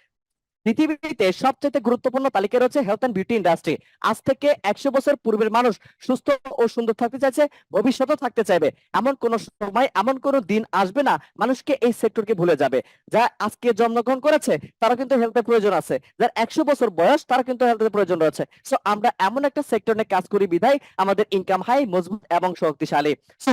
পৃথিবীতে সবচেয়ে গুরুত্বপূর্ণ তালিকায় রয়েছে হেলথ এন্ড বিউটি ইন্ডাস্ট্রি। আজ থেকে 100 বছর পূর্বের মানুষ সুস্থ ও সুন্দর থাকতে চাইছে, ভবিষ্যতেও থাকতে চাইবে। এমন কোন সময়, এমন কোন দিন আসবে না মানুষকে এই সেক্টরকে ভুলে যাবে। যা আজকে জন্মগ্রহণ করেছে তারা কিন্তু হেলথের প্রয়োজন আছে, যার 100 বছর বয়স তারা কিন্তু হেলথের প্রয়োজন রয়েছে। সো আমরা এমন একটা সেক্টর নিয়ে কাজ করি বিধায় আমাদের ইনকাম হাই, মজবুত এবং শক্তিশালী। সো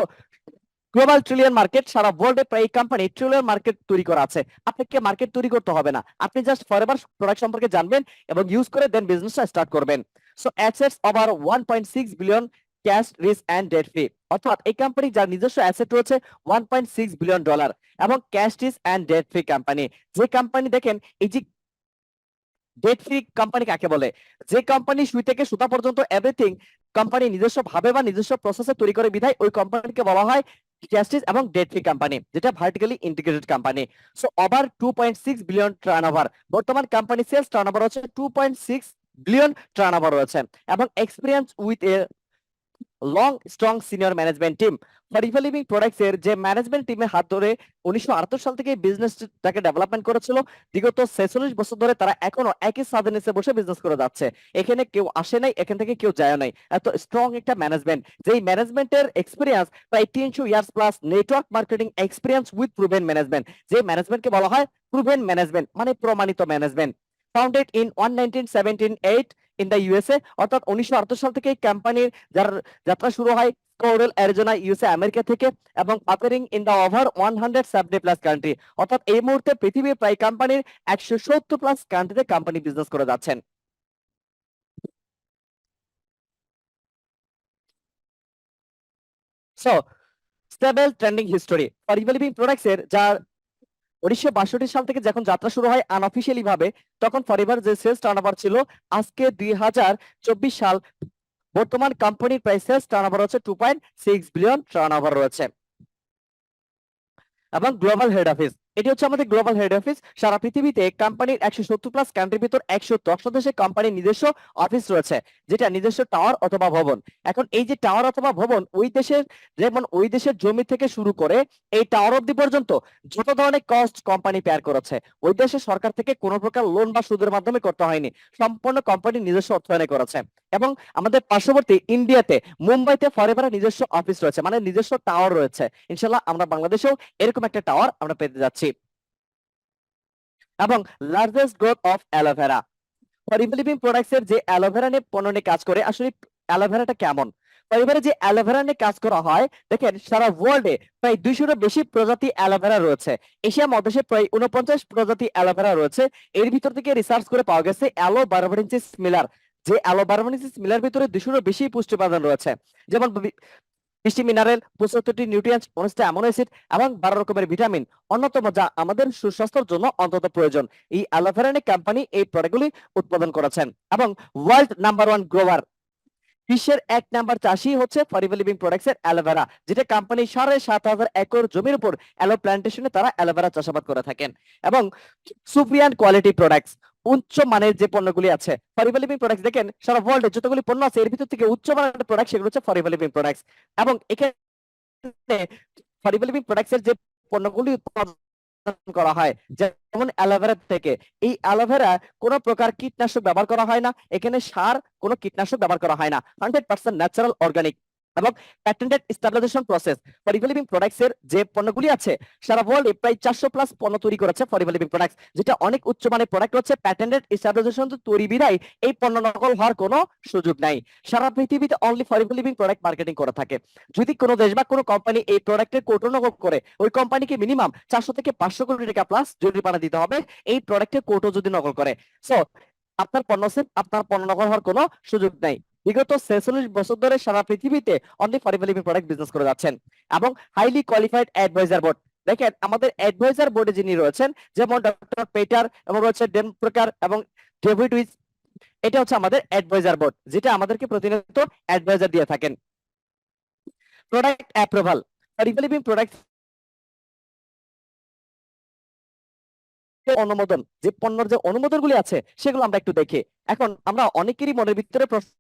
গ্লোবাল ট্রিলিয়ন মার্কেট, সারা ওয়ার্ল্ডে প্রায় কোম্পানি ট্রিলিয়ন মার্কেট তৈরি করা আছে। আপনাকে মার্কেট তৈরি করতে হবে না, আপনি জাস্ট ফরএভার প্রোডাক্ট সম্পর্কে জানবেন এবং ইউজ করে দেন বিজনেসটা স্টার্ট করবেন। So assets over 1.6 billion, cash rich and debt free. অর্থাৎ এই কোম্পানি যার নিজস্ব অ্যাসেট রয়েছে 1.6 বিলিয়ন ডলার এবং cash rich and debt free company. যে কোম্পানি দেখেন, এই যে ডেট ফ্রি কোম্পানি কাকে বলে, যে কোম্পানি সুই থেকে সুতা পর্যন্ত এভরিথিং কোম্পানি নিজস্ব ভাবে বা নিজস্ব প্রসেসে তৈরি করে বিধায় ওই কোম্পানিকে বলা হয় ক্যাশলেস এবং ডেট ফ্রি কোম্পানি, যেটা vertically integrated company. So over 2.6 billion turnover, বর্তমান কোম্পানি সেলস টার্নওভার হচ্ছে 2.6 বিলিয়ন টার্নওভার রয়েছে এবং experience with a long strong senior management team. Forever living products এর যে ম্যানেজমেন্ট টিমের হাত ধরে 1978 সাল থেকে বিজনেসটাকে ডেভেলপমেন্ট করেছিল, বিগত 46 বছর ধরে তারা এখনো একই ছাদের নিচে বসে বিজনেস করে যাচ্ছে। এখানে কেউ আসে নাই, এখান থেকে কেউ যায় নাই। এত স্ট্রং একটা ম্যানেজমেন্ট, যেই ম্যানেজমেন্টের এক্সপিরিয়েন্স প্রায় 300 years plus network marketing experience with proven management. যে ম্যানেজমেন্টকে বলা হয় প্রুভেন ম্যানেজমেন্ট, মানে প্রমাণিত management. Founded in 1978 in the USA, অর্থাৎ 1978 সাল থেকে এই কোম্পানির যার যাত্রা শুরু হয় স্কোরেল অ্যারিজোনা ইউএসএ আমেরিকা থেকে এবং operating in the over 170 plus country. অর্থাৎ এই মুহূর্তে পৃথিবীর প্রায় কোম্পানির 170 প্লাস কান্ট্রিতে কোম্পানি বিজনেস করে যাচ্ছেন। So stable trending history forever living products এর, যার 1962 সাল থেকে যখন যাত্রা শুরু হয় আনঅফিসিয়ালি ভাবে, তখন ফরিভার যে সেলস টার্নওভার ছিল, আজকে 2024 সাল বর্তমান কোম্পানির প্রাইস সেলস টার্নওভার হচ্ছে 2.6 বিলিয়ন টার্নওভার রয়েছে। এবং গ্লোবাল হেড অফিস, এটি হচ্ছে আমাদের গ্লোবাল হেড অফিস। সারা পৃথিবীতে কোম্পানির 170 প্লাস কান্ট্রির ভিতর 110 দেশে কোম্পানির নিজস্ব অফিস রয়েছে, যেটা নিজস্ব টাওয়ার অথবা ভবন। এখন এই যে টাওয়ার অথবা ভবন, ওই দেশের, যেমন ওই দেশের জমি থেকে শুরু করে এই টাওয়ার অবধি পর্যন্ত যত ধরনের কস্ট কোম্পানি পেয়ার করেছে, ওই দেশের সরকার থেকে কোনো প্রকার লোন বা সুদের মাধ্যমে করতে হয়নি, সম্পূর্ণ কোম্পানি নিজস্ব অর্থায়নে করেছে। এবং আমাদের পার্শ্ববর্তী ইন্ডিয়াতে মুম্বাইতে ফরএভার নিজস্ব অফিস রয়েছে, মানে নিজস্ব টাওয়ার রয়েছে। ইনশাল্লাহ আমরা বাংলাদেশেও এরকম একটা টাওয়ার আমরা পেতে যাচ্ছি। এবং largest growth of aloe vera, forever living products এর যে অ্যালোভেরা নিয়ে পণ্য নিয়ে কাজ করে, আসলে অ্যালোভেরাটা কেমন, পরিবারে যে অ্যালোভেরা নিয়ে কাজ করা হয়, দেখেন সারা ওয়ার্ল্ডে প্রায় 200 বেশি প্রজাতি অ্যালোভেরা রয়েছে। এশিয়া মহাদেশে প্রায় 49 প্রজাতি অ্যালোভেরা রয়েছে। এর ভিতর থেকে রিসার্চ করে পাওয়া গেছে অ্যালো বারবারেন্সিস মিলার, যে অ্যালো বারবারেন্সিস মিলার ভিতরে 200 বেশি পুষ্টি উপাদান রয়েছে, যেমন 20টি মিনারেল, 75টি নিউট্রিয়েন্টস, 19টা অ্যামিনো অ্যাসিড এবং 12 রকমের ভিটামিন অন্যতম, যা আমাদের সুস্বাস্থ্যের জন্য অন্তত প্রয়োজন। এই অ্যালোভেরা কোম্পানি এই প্রোডাক্টগুলি উৎপাদন করেছেন। এবং ওয়ার্ল্ড নাম্বার 1 গ্রোয়ার, বিশ্বের 1 নাম্বার চাষী হচ্ছে ফরিফা লিভিং প্রোডাক্টস এর অ্যালোভেরা, যেটা কোম্পানি 7,500 একর জমির উপর অ্যালো প্ল্যান্টেশনে তারা অ্যালোভেরা চাষাবাদ করে থাকেন। এবং সুপ্রিয়ান কোয়ালিটি প্রোডাক্টস, উচ্চ মানের যে পণ্যগুলি আছে ফরিফা লিভিং প্রোডাক্টস, দেখেন সারা ওয়ার্ল্ডে যতগুলি পণ্য আছে এর ভিতর থেকে উচ্চ মানের প্রোডাক্ট সেগুলো হচ্ছে ফরিফা লিভিং প্রোডাক্টস। এবং এখানে ফরিফা লিভিং প্রোডাক্টস এর যে পণ্যগুলি উৎপাদন করা হয়, যেমন অ্যালোভেরা থেকে, এই অ্যালোভেরা কোনো প্রকার কীটনাশক ব্যবহার করা হয় না, এখানে সার কোনো কীটনাশক ব্যবহার করা হয় না, 100% ন্যাচারাল অর্গানিক। এবং প্যাটেন্টেড স্টেবিলাইজেশন প্রসেস, ফরিফা লিভিং প্রোডাক্টস এর যে পণ্যগুলি আছে, সারা ওয়ার্ল্ডে প্রায় 400 প্লাস পণ্য তৈরি করেছে ফরিফা লিভিং প্রোডাক্টস, যেটা অনেক উচ্চমানের প্রোডাক্ট হচ্ছে। প্যাটেন্টেড স্টেবিলাইজেশন তৈরি বিধায় এই পণ্য নকল হওয়ার কোনো সুযোগ নাই। সারা পৃথিবীতে অনলি ফরিফা লিভিং প্রোডাক্ট মার্কেটিং করে থাকে। যদি কোনো দেশ বা কোনো কোম্পানি এই প্রোডাক্টের কোড নকল করে, ওই কোম্পানিকে মিনিমাম 400 থেকে 500 কোটি টাকা প্লাস জরিমানা দিতে হবে এই প্রোডাক্টের কোডও যদি নকল করে। সো আপনার পণ্য সেফ, আপনার পণ্য নকল হওয়ার কোনো সুযোগ নাই। বিগত 46 বছর ধরে সারা পৃথিবীতে অনলি ফরিফা লিভিং প্রোডাক্ট বিজনেস করে যাচ্ছেন। এবং হাইলি কোয়ালিফাইড অ্যাডভাইজার বোর্ড, দেখেন আমাদের অ্যাডভাইজার বোর্ডে যিনি রয়েছেন, যেমন ডক্টর পেটার এবং রয়েছে ডেম প্রকার এবং ডেভিড উইজ, এটা হচ্ছে আমাদের অ্যাডভাইজার বোর্ড, যেটা আমাদেরকে প্রতিনিয়ত অ্যাডভাইজার দিয়ে থাকেন। প্রোডাক্ট অ্যাপ্রুভাল, ফরিফা লিভিং প্রোডাক্ট অনুমোদন, যে পণ্যের যে অনুমোদন গুলি আছে সেগুলো আমরা একটু দেখি। এখন আমরা অনেকেরই মনের ভিতরে প্রশ্ন,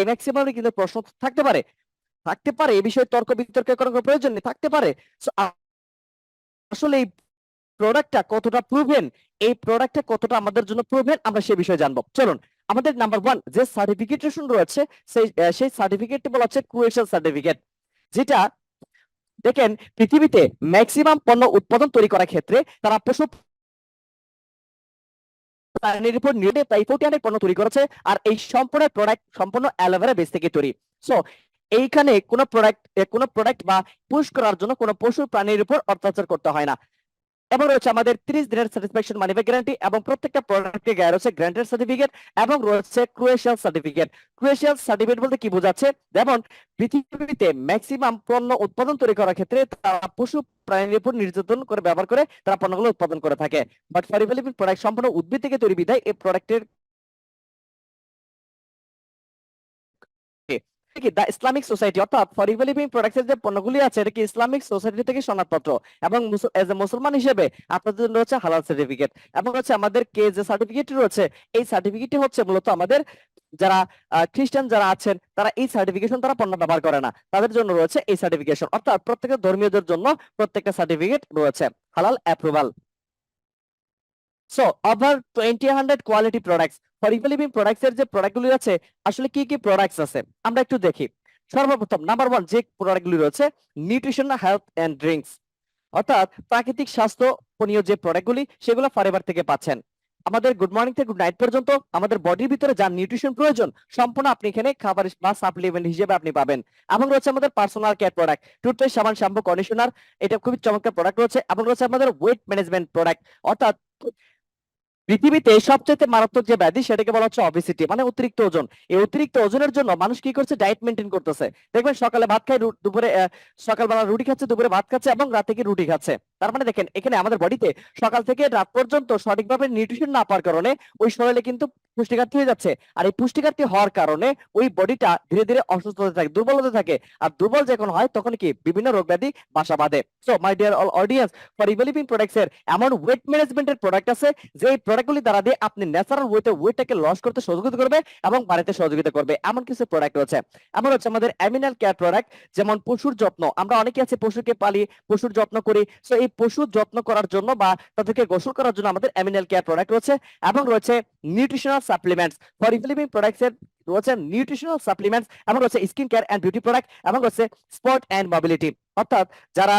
ম্যাক্সিমাম কিন্তু প্রশ্ন থাকতে পারে, এই বিষয়ে তর্ক বিতর্কের কোনো প্রয়োজন নেই, থাকতে পারে। So, আসলে এই প্রোডাক্টটা কতটা প্রুভেন, এই প্রোডাক্টটা কতটা আমাদের জন্য প্রুভেন, আমরা সেই বিষয়ে জানবো। চলুন, আমাদের নাম্বার 1 যে সার্টিফিকেশন রয়েছে, সেই সার্টিফিকেটটি বলা হচ্ছে ক্রুয়েশন সার্টিফিকেট, যেটা দেখেন পৃথিবীতে ম্যাক্সিমাম পণ্য উৎপাদন তৈরি করার ক্ষেত্রে তারা পশু প্রাণীর উপর নির্ভর প্রায় 40 পণ্য তৈরি করেছে, আর এই সম্পূর্ণ প্রোডাক্ট সম্পূর্ণ অ্যালোভেরা বেস থেকে তৈরি। সো এইখানে কোনো প্রোডাক্ট বা পুশ করার জন্য কোনো পশু প্রাণীর উপর অত্যাচার করতে হয় না। এবং রয়েছে আমাদের 30 দিনের স্যাটিসফ্যাকশন মানি ব্যাক গ্যারান্টি, এবং প্রত্যেকটা প্রোডাক্টের গায়ে রয়েছে গ্যারান্টেড সার্টিফিকেট এবং রয়েছে ক্রোয়েশিয়াল সার্টিফিকেট। ক্রোয়েশিয়াল সার্টিফিকেট বলতে কি বোঝাচ্ছে, যেমন পৃথিবীতে ম্যাক্সিমাম পণ্য উৎপাদন তৈরি করার ক্ষেত্রে তারা পশু প্রাণীর উপর নির্যাতন করে ব্যবহার করে তারা পণ্যগুলো উৎপাদন করে থাকে। বাট ফর লিভিং প্রোডাক্ট সম্পূর্ণ উদ্ভিদ থেকে তৈরি বিধায় এই প্রোডাক্টের কি দা ইসলামিক সোসাইটি, অর্থাৎ ফর লিভিং প্রোডাক্টসের যে পণ্যগুলি আছে এটা কি ইসলামিক সোসাইটি থেকে সনদপত্র, এবং এজ এ মুসলমান হিসেবে আপনাদের জন্য হচ্ছে হালাল সার্টিফিকেট। এবং হচ্ছে আমাদের কে যে সার্টিফিকেট রয়েছে, এই সার্টিফিকেটটি হচ্ছে মূলত আমাদের যারা খ্রিস্টান যারা আছেন তারা এই সার্টিফিকেশন তারা পণ্য ব্যবহার করে না, তাদের জন্য রয়েছে এই সার্টিফিকেশন। অর্থাৎ প্রত্যেকটা ধর্মীয়দের জন্য প্রত্যেকটা সার্টিফিকেট রয়েছে হালাল approval. So over 20 quality products, for living products এর যে প্রোডাক্টগুলি আছে আসলে কি কি প্রোডাক্টস আছে আমরা একটু দেখি। সর্বপ্রথম নাম্বার 1 যে প্রোডাক্টগুলি রয়েছে, নিউট্রিশন হেলথ এন্ড ড্রিঙ্কস, অর্থাৎ প্রাকৃতিক স্বাস্থ্য পানীয় যে প্রোডাক্টগুলি সেগুলো ফরএভার থেকে পাচ্ছেন। আমাদের গুড মর্নিং থেকে গুড নাইট পর্যন্ত আমাদের বডির ভিতরে যা নিউট্রিশন প্রয়োজন সম্পূর্ণ আপনি এখানে খাবার বা সাপ্লিমেন্ট হিসেবে আপনি পাবেন। এবং রয়েছে আমাদের পার্সোনাল কেয়ার প্রোডাক্ট, টুথপেস্ট, সাবান, শ্যাম্পু, কন্ডিশনার, এটা খুবই চমৎকার প্রোডাক্ট রয়েছে। এবং রয়েছে আমাদের ওয়েট ম্যানেজমেন্ট প্রোডাক্ট, অর্থাৎ পৃথিবীতে সবচেয়ে মারাত্মক যে ব্যাধি সেটাকে বলা হচ্ছে অবেসিটি, মানে অতিরিক্ত ওজন। এই অতিরিক্ত ওজনের জন্য মানুষ কি করছে, ডায়েট মেনটেন করতেছে। দেখবেন সকালে ভাত খায়, দুপুরে সকালবেলা রুটি খাচ্ছে, দুপুরে ভাত খাচ্ছে এবং রাতে কি রুটি খাচ্ছে। তার মানে দেখেন এখানে আমাদের বডিতে সকাল থেকে রাত পর্যন্ত সঠিকভাবে নিউট্রিশন না পাওয়ার কারণে ওই শরীরে কিন্তু পুষ্টিঘাটতি হয়ে যাচ্ছে। আর এই পুষ্টিঘাটতি হওয়ার কারণে ওই বডিটা ধীরে ধীরে অসুস্থ হতে থাকে, দুর্বল হতে থাকে। আর দুর্বল যখন হয় তখন কি বিভিন্ন রোগ ব্যাধি বাসা বাঁধে। So my dear all audience, for ever living products এর এমন ওয়েট ম্যানেজমেন্টের প্রোডাক্ট আছে যে প্রোডাক্টগুলি দ্বারা দিয়ে আপনি ন্যাচারাল ওয়েতে ওয়েটটাকে লস করতে সহযোগিতা করবে এবং বাড়াতে সহযোগিতা করবে, এমন কিছু প্রোডাক্ট রয়েছে। এমন হচ্ছে আমাদের অ্যানিমাল কেয়ার প্রোডাক্ট, যেমন পশুর যত্ন। আমরা অনেকে আছে পশুকে পালি, পশুর যত্ন করি। সো এই পশুর যত্ন করার জন্য বা তাদেরকে গোসল করার জন্য আমাদের অ্যানিমাল কেয়ার প্রোডাক্ট রয়েছে। এবং রয়েছে nutritional supplements, for living products এর রয়েছে নিউট্রিশনাল সাপ্লিমেন্টস, এবং রয়েছে skin care and beauty product, এবং রয়েছে স্পোর্ট এন্ড মোবিলিটি, অর্থাৎ যারা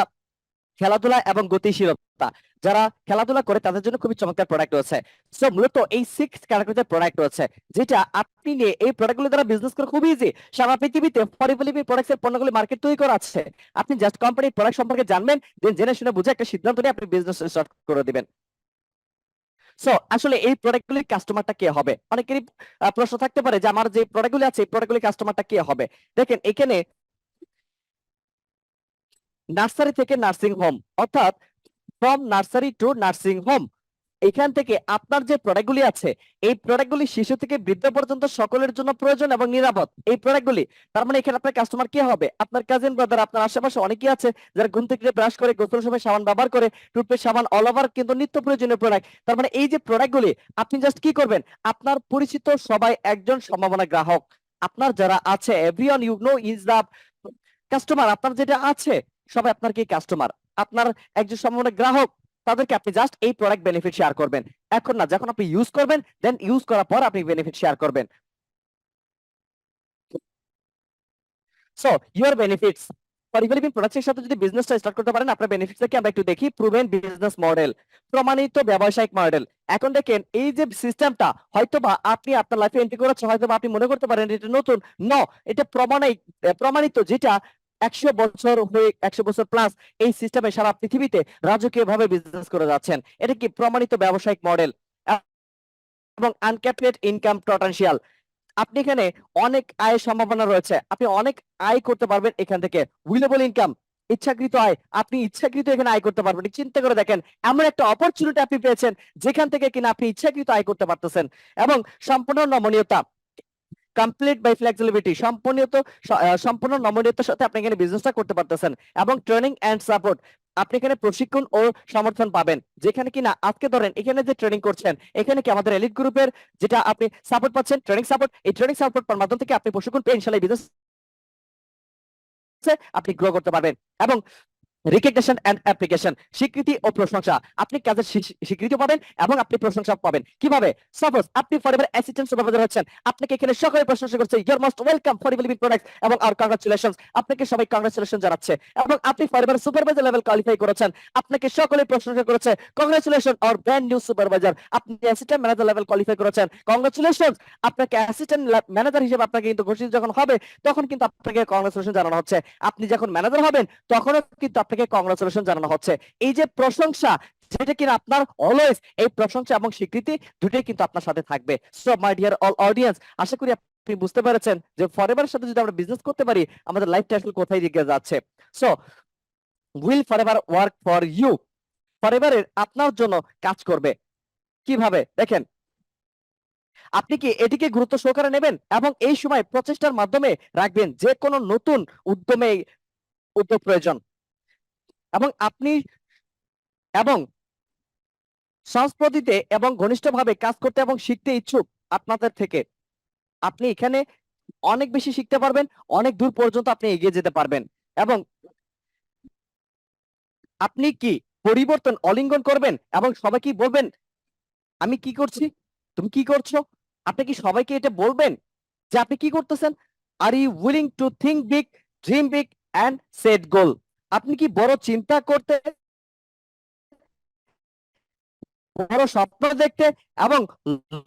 খেলাধুলা এবং গতিশীলতা যারা খেলাধুলা করে তাদের জন্য খুবই চমৎকার প্রোডাক্ট রয়েছে। সো মূলত এই 6 ক্যাটাগরিতে প্রোডাক্ট রয়েছে, যেটা আপনি নিয়ে এই প্রোডাক্টগুলো দ্বারা বিজনেস করা খুবই ইজি। সারা পৃথিবীতে ফর লিভিং প্রোডাক্টস এর পণ্যগুলি মার্কেট তৈরি করা আছে। আপনি জাস্ট কোম্পানির প্রোডাক্ট সম্পর্কে জানবেন, দেন জেনে শুনে বুঝে একটা সিদ্ধান্ত নিয়ে আপনি বিজনেস স্টার্ট করে দিবেন। সো আসলে এই প্রোডাক্টগুলির কাস্টমারটা কে হবে, অনেকেরই প্রশ্ন থাকতে পারে যে আমার যে প্রোডাক্টগুলি আছে এই প্রোডাক্টগুলির কাস্টমারটা কে হবে। দেখেন এখানে নার্সারি থেকে নার্সিং হোম, অর্থাৎ from nursery two nursing home, এখান থেকে আপনার যে প্রোডাক্টগুলি আছে এই প্রোডাক্টগুলি শিশু থেকে বৃদ্ধ পর্যন্ত সকলের জন্য প্রয়োজন এবং নিরাপদ এই প্রোডাক্টগুলি। তার মানে এখানে আপনার কাস্টমার কে হবে, আপনার কাজিন ব্রাদার, আপনার আশেপাশে অনেকেই আছে যারা ঘুম থেকে ব্রাশ করে, গোসল সময় সাবান ব্যবহার করে, টুথপেস্ট, সাবান অল ওভার কিন্তু নিত্য প্রয়োজনীয় প্রোডাক্ট। তার মানে এই যে প্রোডাক্টগুলি আপনি জাস্ট কি করবেন, আপনার পরিচিত সবাই একজন সম্ভাবনা গ্রাহক, আপনার যারা আছে everyone you know is the customer, আপনার যেটা আছে সবাই আপনার কি কাস্টমার, আপনার একজন সম্ভাবনা গ্রাহক, তাদেরকে আপনি জাস্ট এই প্রোডাক্ট বেনিফিট শেয়ার করবেন। এখন না, যখন আপনি ইউজ করবেন দেন ইউজ করার পর আপনি বেনিফিট শেয়ার করবেন। So your benefits, for living প্রোডাক্টসের সাথে যদি বিজনেসটা স্টার্ট করতে পারেন আপনার বেনিফিটস কি আমরা একটু দেখি। প্রুভেন বিজনেস মডেল, প্রমাণিত ব্যবসায়িক মডেল। এখন দেখেন এই যে সিস্টেমটা হয়তোবা আপনি আপনার লাইফে এন্ট্রি করেছেন, হয়তোবা আপনি মনে করতে পারেন এটা নতুন, ন এটা প্রমাণিত, যেটা 100 বছর হয়ে 100 বছর প্লাস এই সিস্টেমে সারা পৃথিবীতে রাজকীয় ভাবে বিজনেস করে যাচ্ছেন। এটা কি প্রমাণিত ব্যবসায়িক মডেল এবং আনক্যাপড ইনকাম পটেনশিয়াল। আপনি এখানে অনেক আয়ের সম্ভাবনা রয়েছে, আপনি অনেক আয় করতে পারবেন এখান থেকে। উইলেবল ইনকাম, ইচ্ছাকৃত আয়, আপনি ইচ্ছাকৃত এখানে আয় করতে পারবেন। চিন্তা করে দেখেন এমন একটা অপরচুনিটি আপনি পেয়েছেন যেখান থেকে কিনা আপনি ইচ্ছাকৃত আয় করতে পারতেছেন। এবং সম্পূর্ণ নমনীয়তা, কমপ্লিট বাই ফ্লেক্সিবিলিটি, সম্পূর্ণ নমনীয়তার সাথে আপনি এখানে বিজনেসটা করতে পারতেছেন। এবং ট্রেনিং এন্ড সাপোর্ট, আপনি এখানে প্রশিক্ষণ ও সমর্থন পাবেন, যেখানে কিনা আজকে ধরেন এখানে যে ট্রেনিং করছেন এখানে কি আমাদের এলিট গ্রুপের যেটা আপনি সাপোর্ট পাচ্ছেন, ট্রেনিং সাপোর্ট, এই ট্রেনিং সাপোর্ট পাওয়ার মাধ্যম থেকে আপনি প্রশিক্ষণ পেয়ে ইনশাআল্লাহ বিজনেস আপনি গ্রো করতে পারবেন। এবং রিকগনিশন এন্ড অ্যাপ্লিকেশন, স্বীকৃতি ও প্রশংসা। আপনি কাজের স্বীকৃতি পাবেন এবং আপনি প্রশংসা পাবেন। কিভাবে? সাপোজ আপনি ফরএভার অ্যাসিস্ট্যান্ট সুপারভাইজার হচ্ছেন, আপনাকে এখানে সকলে প্রশংসা করছে, your most welcome forever living products এবং আর কংগ্রাচুলেশনস, আপনাকে সবাই কংগ্রাচুলেশন জানাচ্ছে। এবং আপনি ফরএভার সুপারভাইজার লেভেল কোয়ালিফাই করেছেন, আপনাকে সকলে প্রশংসা করেছে, congratulation or brand new supervisor. আপনি অ্যাসিস্ট্যান্ট ম্যানেজার লেভেল কোয়ালিফাই করেছেন, কংগ্রাচুলেশনস। আপনাকে অ্যাসিস্ট্যান্ট ম্যানেজার হিসেবে আপনাকে কিন্তু ঘোষিত যখন হবে তখন কিন্তু আপনাকে কংগ্রাচুলেশন জানানো হচ্ছে। আপনি যখন ম্যানেজার হবেন তখনও কিন্তু আপনাকে কংগ্রাচুলেশন জানানো হচ্ছে। এই যে প্রশংসা, যেটা কিনা আপনার অলওয়েজ, এই প্রশংসা এবং স্বীকৃতি দুটোই কিন্তু আপনার সাথে থাকবে। So my dear all audience, আশা করি আপনি বুঝতে পেরেছেন যে ফরএভারের সাথে যদি আমরা বিজনেস করতে পারি আমাদের লাইফটা আসলে কোথায় দিকে যাচ্ছে। So will forever work for you, ফরএভারের আপনার জন্য কাজ করবে। কিভাবে? দেখেন, আপনি কি এটিকে গুরুত্ব সহকারে নেবেন এবং এই সময় প্রচেষ্টার মাধ্যমে রাখবেন যে কোনো নতুন উদ্যমে উদ্যোগ প্রয়োজন, এবং আপনি এবং সংস্কৃতিতে এবং ঘনিষ্ঠভাবে কাজ করতে এবং শিখতে ইচ্ছুক আপনাদের থেকে। আপনি এখানে অনেক বেশি শিখতে পারবেন, অনেক দূর পর্যন্ত আপনি এগিয়ে যেতে পারবেন। এবং আপনি কি পরিবর্তন অলিঙ্গন করবেন এবং সবাইকে বলবেন আমি কি করছি, তুমি কি করছো? আপনি কি সবাইকে এটা বলবেন যে আপনি কি করতেছেন? Are you willing to think big, dream big and set goal? আপনি কি বড় চিন্তা করতে, বড় স্বপ্ন দেখতে এবং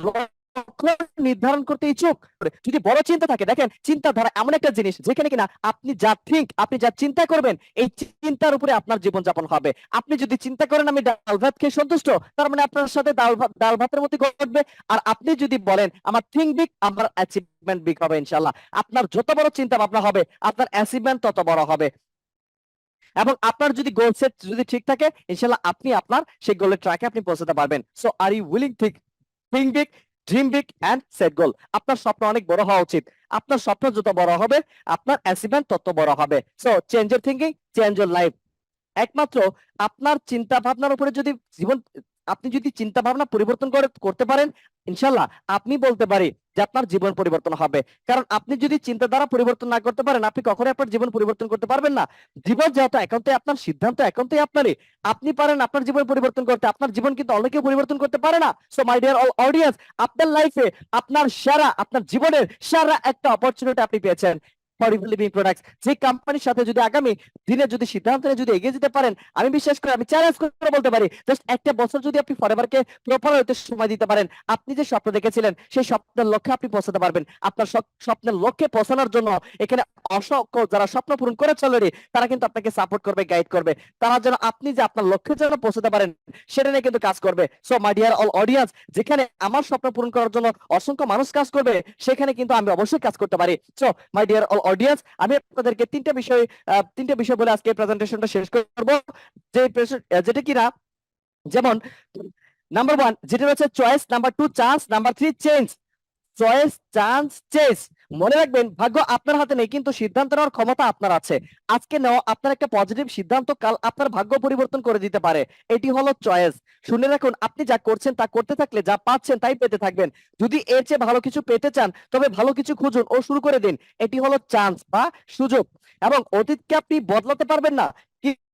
লক্ষ্য নির্ধারণ করতে ইচ্ছুক? যদি বড় চিন্তা থাকে, দেখেন চিন্তাধারা এমন একটা জিনিস যেখানে কিনা আপনি যা থিঙ্ক, আপনি যা চিন্তা করবেন এই চিন্তার উপরে আপনার জীবন যাপন হবে। আপনি যদি চিন্তা করেন আমি ডাল ভাত খেয়ে সন্তুষ্ট, তার মানে আপনার সাথে ডাল ভাতের মতো ঘটবে। আর আপনি যদি বলেন আমার থিঙ্ক বিগ, আমার অ্যাচিভমেন্ট বিগ হবে ইনশাল্লাহ। আপনার যত বড় চিন্তা ভাবনা হবে আপনার অ্যাচিভমেন্ট তত বড় হবে। এবং আপনার যদি গোল সেট যদি ঠিক থাকে ইনশাল্লাহ আপনি আপনার সেই গোলের ট্র্যাকে আপনি পৌঁছাতে পারবেন। So are you willing think big, dream big and set goal? আপনার স্বপ্ন অনেক বড় হওয়া উচিত। আপনার স্বপ্ন যত বড় হবে আপনার অ্যাচিভমেন্ট তত বড় হবে। So change your thinking, change your life. একমাত্র আপনার চিন্তা ভাবনার উপরে যদি জীবন, আপনি যদি চিন্তা ভাবনা পরিবর্তন করতে পারেন ইনশাল্লাহ আমি বলতে পারি যে আপনার জীবন পরিবর্তন হবে। কারণ আপনি যদি চিন্তাধারা পরিবর্তন না করতে পারেন আপনি কখনোই আপনার জীবন পরিবর্তন করতে পারবেন না। জীবন যেহেতু একান্তই আপনার, সিদ্ধান্ত একান্তই আপনারই। আপনি পারেন আপনার জীবন পরিবর্তন করতে, আপনার জীবন কিন্তু অনেকে পরিবর্তন করতে পারে না। So my dear all audience, আপনার লাইফে আপনার সেরা, আপনার জীবনের সেরা একটা অপরচুনিটি আপনি পেয়েছেন ফরএভার লিভিং প্রোডাক্টস। যে কোম্পানির সাথে যদি আগামী দিনে যদি সিদ্ধান্ত নিয়ে যদি এগিয়ে যেতে পারেন, আমি বিশ্বাস করি, আমি চ্যালেঞ্জ করে বলতে পারি জাস্ট একটা বছর যদি আপনি ফরএভারকে প্রপার হতে সময় দিতে পারেন, আপনি যে স্বপ্ন দেখেছিলেন সেই স্বপ্নের লক্ষ্যে আপনি পৌঁছাতে পারবেন। আপনার স্বপ্নের লক্ষ্যে পৌঁছানোর জন্য এখানে অসংখ্য যারা স্বপ্ন পূরণ করেছে অলরেডি তারা কিন্তু আপনাকে সাপোর্ট করবে, গাইড করবে। তারা যেন আপনি যে আপনার লক্ষ্যে যেন পৌঁছাতে পারেন সেটা নিয়ে কিন্তু কাজ করবে। So my dear all audience, যেখানে আমার স্বপ্ন পূরণ করার জন্য অসংখ্য মানুষ কাজ করবে সেখানে কিন্তু আমি অবশ্যই কাজ করতে পারি। So my dear all audience, আমি আপনাদেরকে তিনটা বিষয় বলে আজকে প্রেজেন্টেশনটা শেষ করব। যে যেটা কিনা, যেমন নাম্বার 1 যেটা হচ্ছে choice, number 2 chance, number 3 change. Choice, chance, change. মনে রাখবেন ভাগ্য আপনার হাতে নেই কিন্তু সিদ্ধান্ত নেওয়ার ক্ষমতা আপনার আছে। আজকে নেওয়া আপনার একটা পজিটিভ সিদ্ধান্ত কাল আপনার ভাগ্য পরিবর্তন করে দিতে পারে। এটি হলো চয়েস। শুনে রাখুন, আপনি যা করছেন তা করতে থাকলে যা পাচ্ছেন তাই পেতে থাকবেন। যদি এর চেয়ে ভালো কিছু পেতে চান তবে ভালো কিছু খুঁজুন ও শুরু করে দিন। এটি হলো চান্স বা সুযোগ। এবং অতীতকে আপনি বদলাতে পারবেন না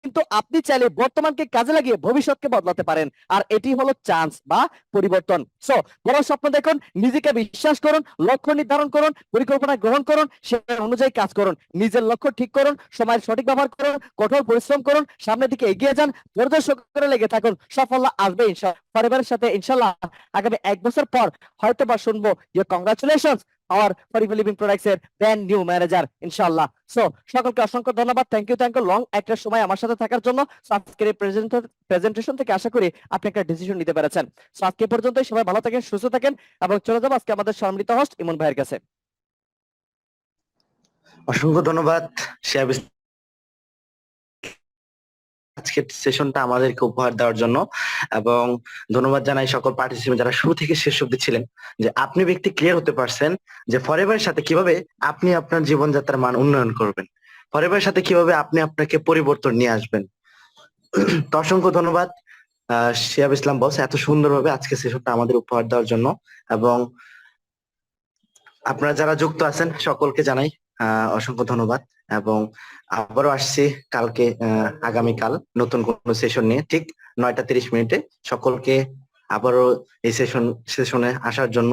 কিন্তু আপনি চাইলে বর্তমানকে কাজে লাগিয়ে ভবিষ্যৎকে বদলাতে পারেন। আর এটি হলো চান্স বা পরিবর্তন। সো বড় স্বপ্ন দেখুন, নিজেকে বিশ্বাস করুন, লক্ষ্য নির্ধারণ করুন, পরিকল্পনা গ্রহণ করুন, সে অনুযায়ী কাজ করুন, নিজের লক্ষ্য ঠিক করুন, সময়ের সঠিক ব্যবহার করুন, কঠোর পরিশ্রম করুন, সামনের দিকে এগিয়ে যান, ধৈর্য সহকারে লেগে থাকুন, সাফল্য আসবে ইনশাআল্লাহ। পরিবারের সাথে ইনশাআল্লাহ আগামী 1 বছর পর হয়তো বা শুনবো যে কংগ্রাচুলেশনস আর ফরএভার লিভিং প্রোডাক্টস এর ব্র্যান্ড নিউ ম্যানেজার ইনশাআল্লাহ। সো সকলকে অসংখ্য ধন্যবাদ, থ্যাংক ইউ লং একটা সময় আমার সাথে থাকার জন্য। So, আজকের এই প্রেজেন্টেশন থেকে আশা করি আপনি একটা ডিসিশন নিতে পেরেছেন। সো আজকে পর্যন্তই, সবাই ভালো থাকেন, সুস্থ থাকেন এবং চলে যাবো আজকে আমাদের সম্মানিত হোস্ট ইমন ভাইয়ের কাছে। অসংখ্য ধন্যবাদ শিহাব ইসলাম আজকের সেশনটা আমাদেরকে উপহার দেওয়ার জন্য, এবং ধন্যবাদ জানাই সকল পার্টিসিপেন্ট যারা শুরু থেকে শেষ অবধি ছিলেন। যে আপনি ব্যক্তি ক্লিয়ার হতে পারছেন যে ফরএভারের সাথে কিভাবে আপনি আপনার জীবনযাত্রার মান উন্নয়ন করবেন, ফরএভারের সাথে কিভাবে আপনি আপনাকে পরিবর্তন নিয়ে আসবেন। তো অসংখ্য ধন্যবাদ শিহাব ইসলাম বস এত সুন্দরভাবে আজকে সেশনটা আমাদের উপহার দেওয়ার জন্য। এবং আপনারা যারা যুক্ত আছেন সকলকে জানাই অসংখ্য ধন্যবাদ। এবং আবারও আসছি কালকে আগামীকাল নতুন কোনো সেশন নিয়ে ঠিক 9টা 30 মিনিটে। সকলকে আবারও এই সেশনে আসার জন্য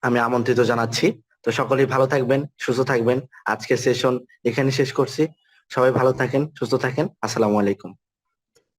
আমি আমন্ত্রিত জানাচ্ছি। তো সকলেই ভালো থাকবেন, সুস্থ থাকবেন। আজকের সেশন এখানে শেষ করছি। সবাই ভালো থাকেন, সুস্থ থাকেন। আসসালামু আলাইকুম।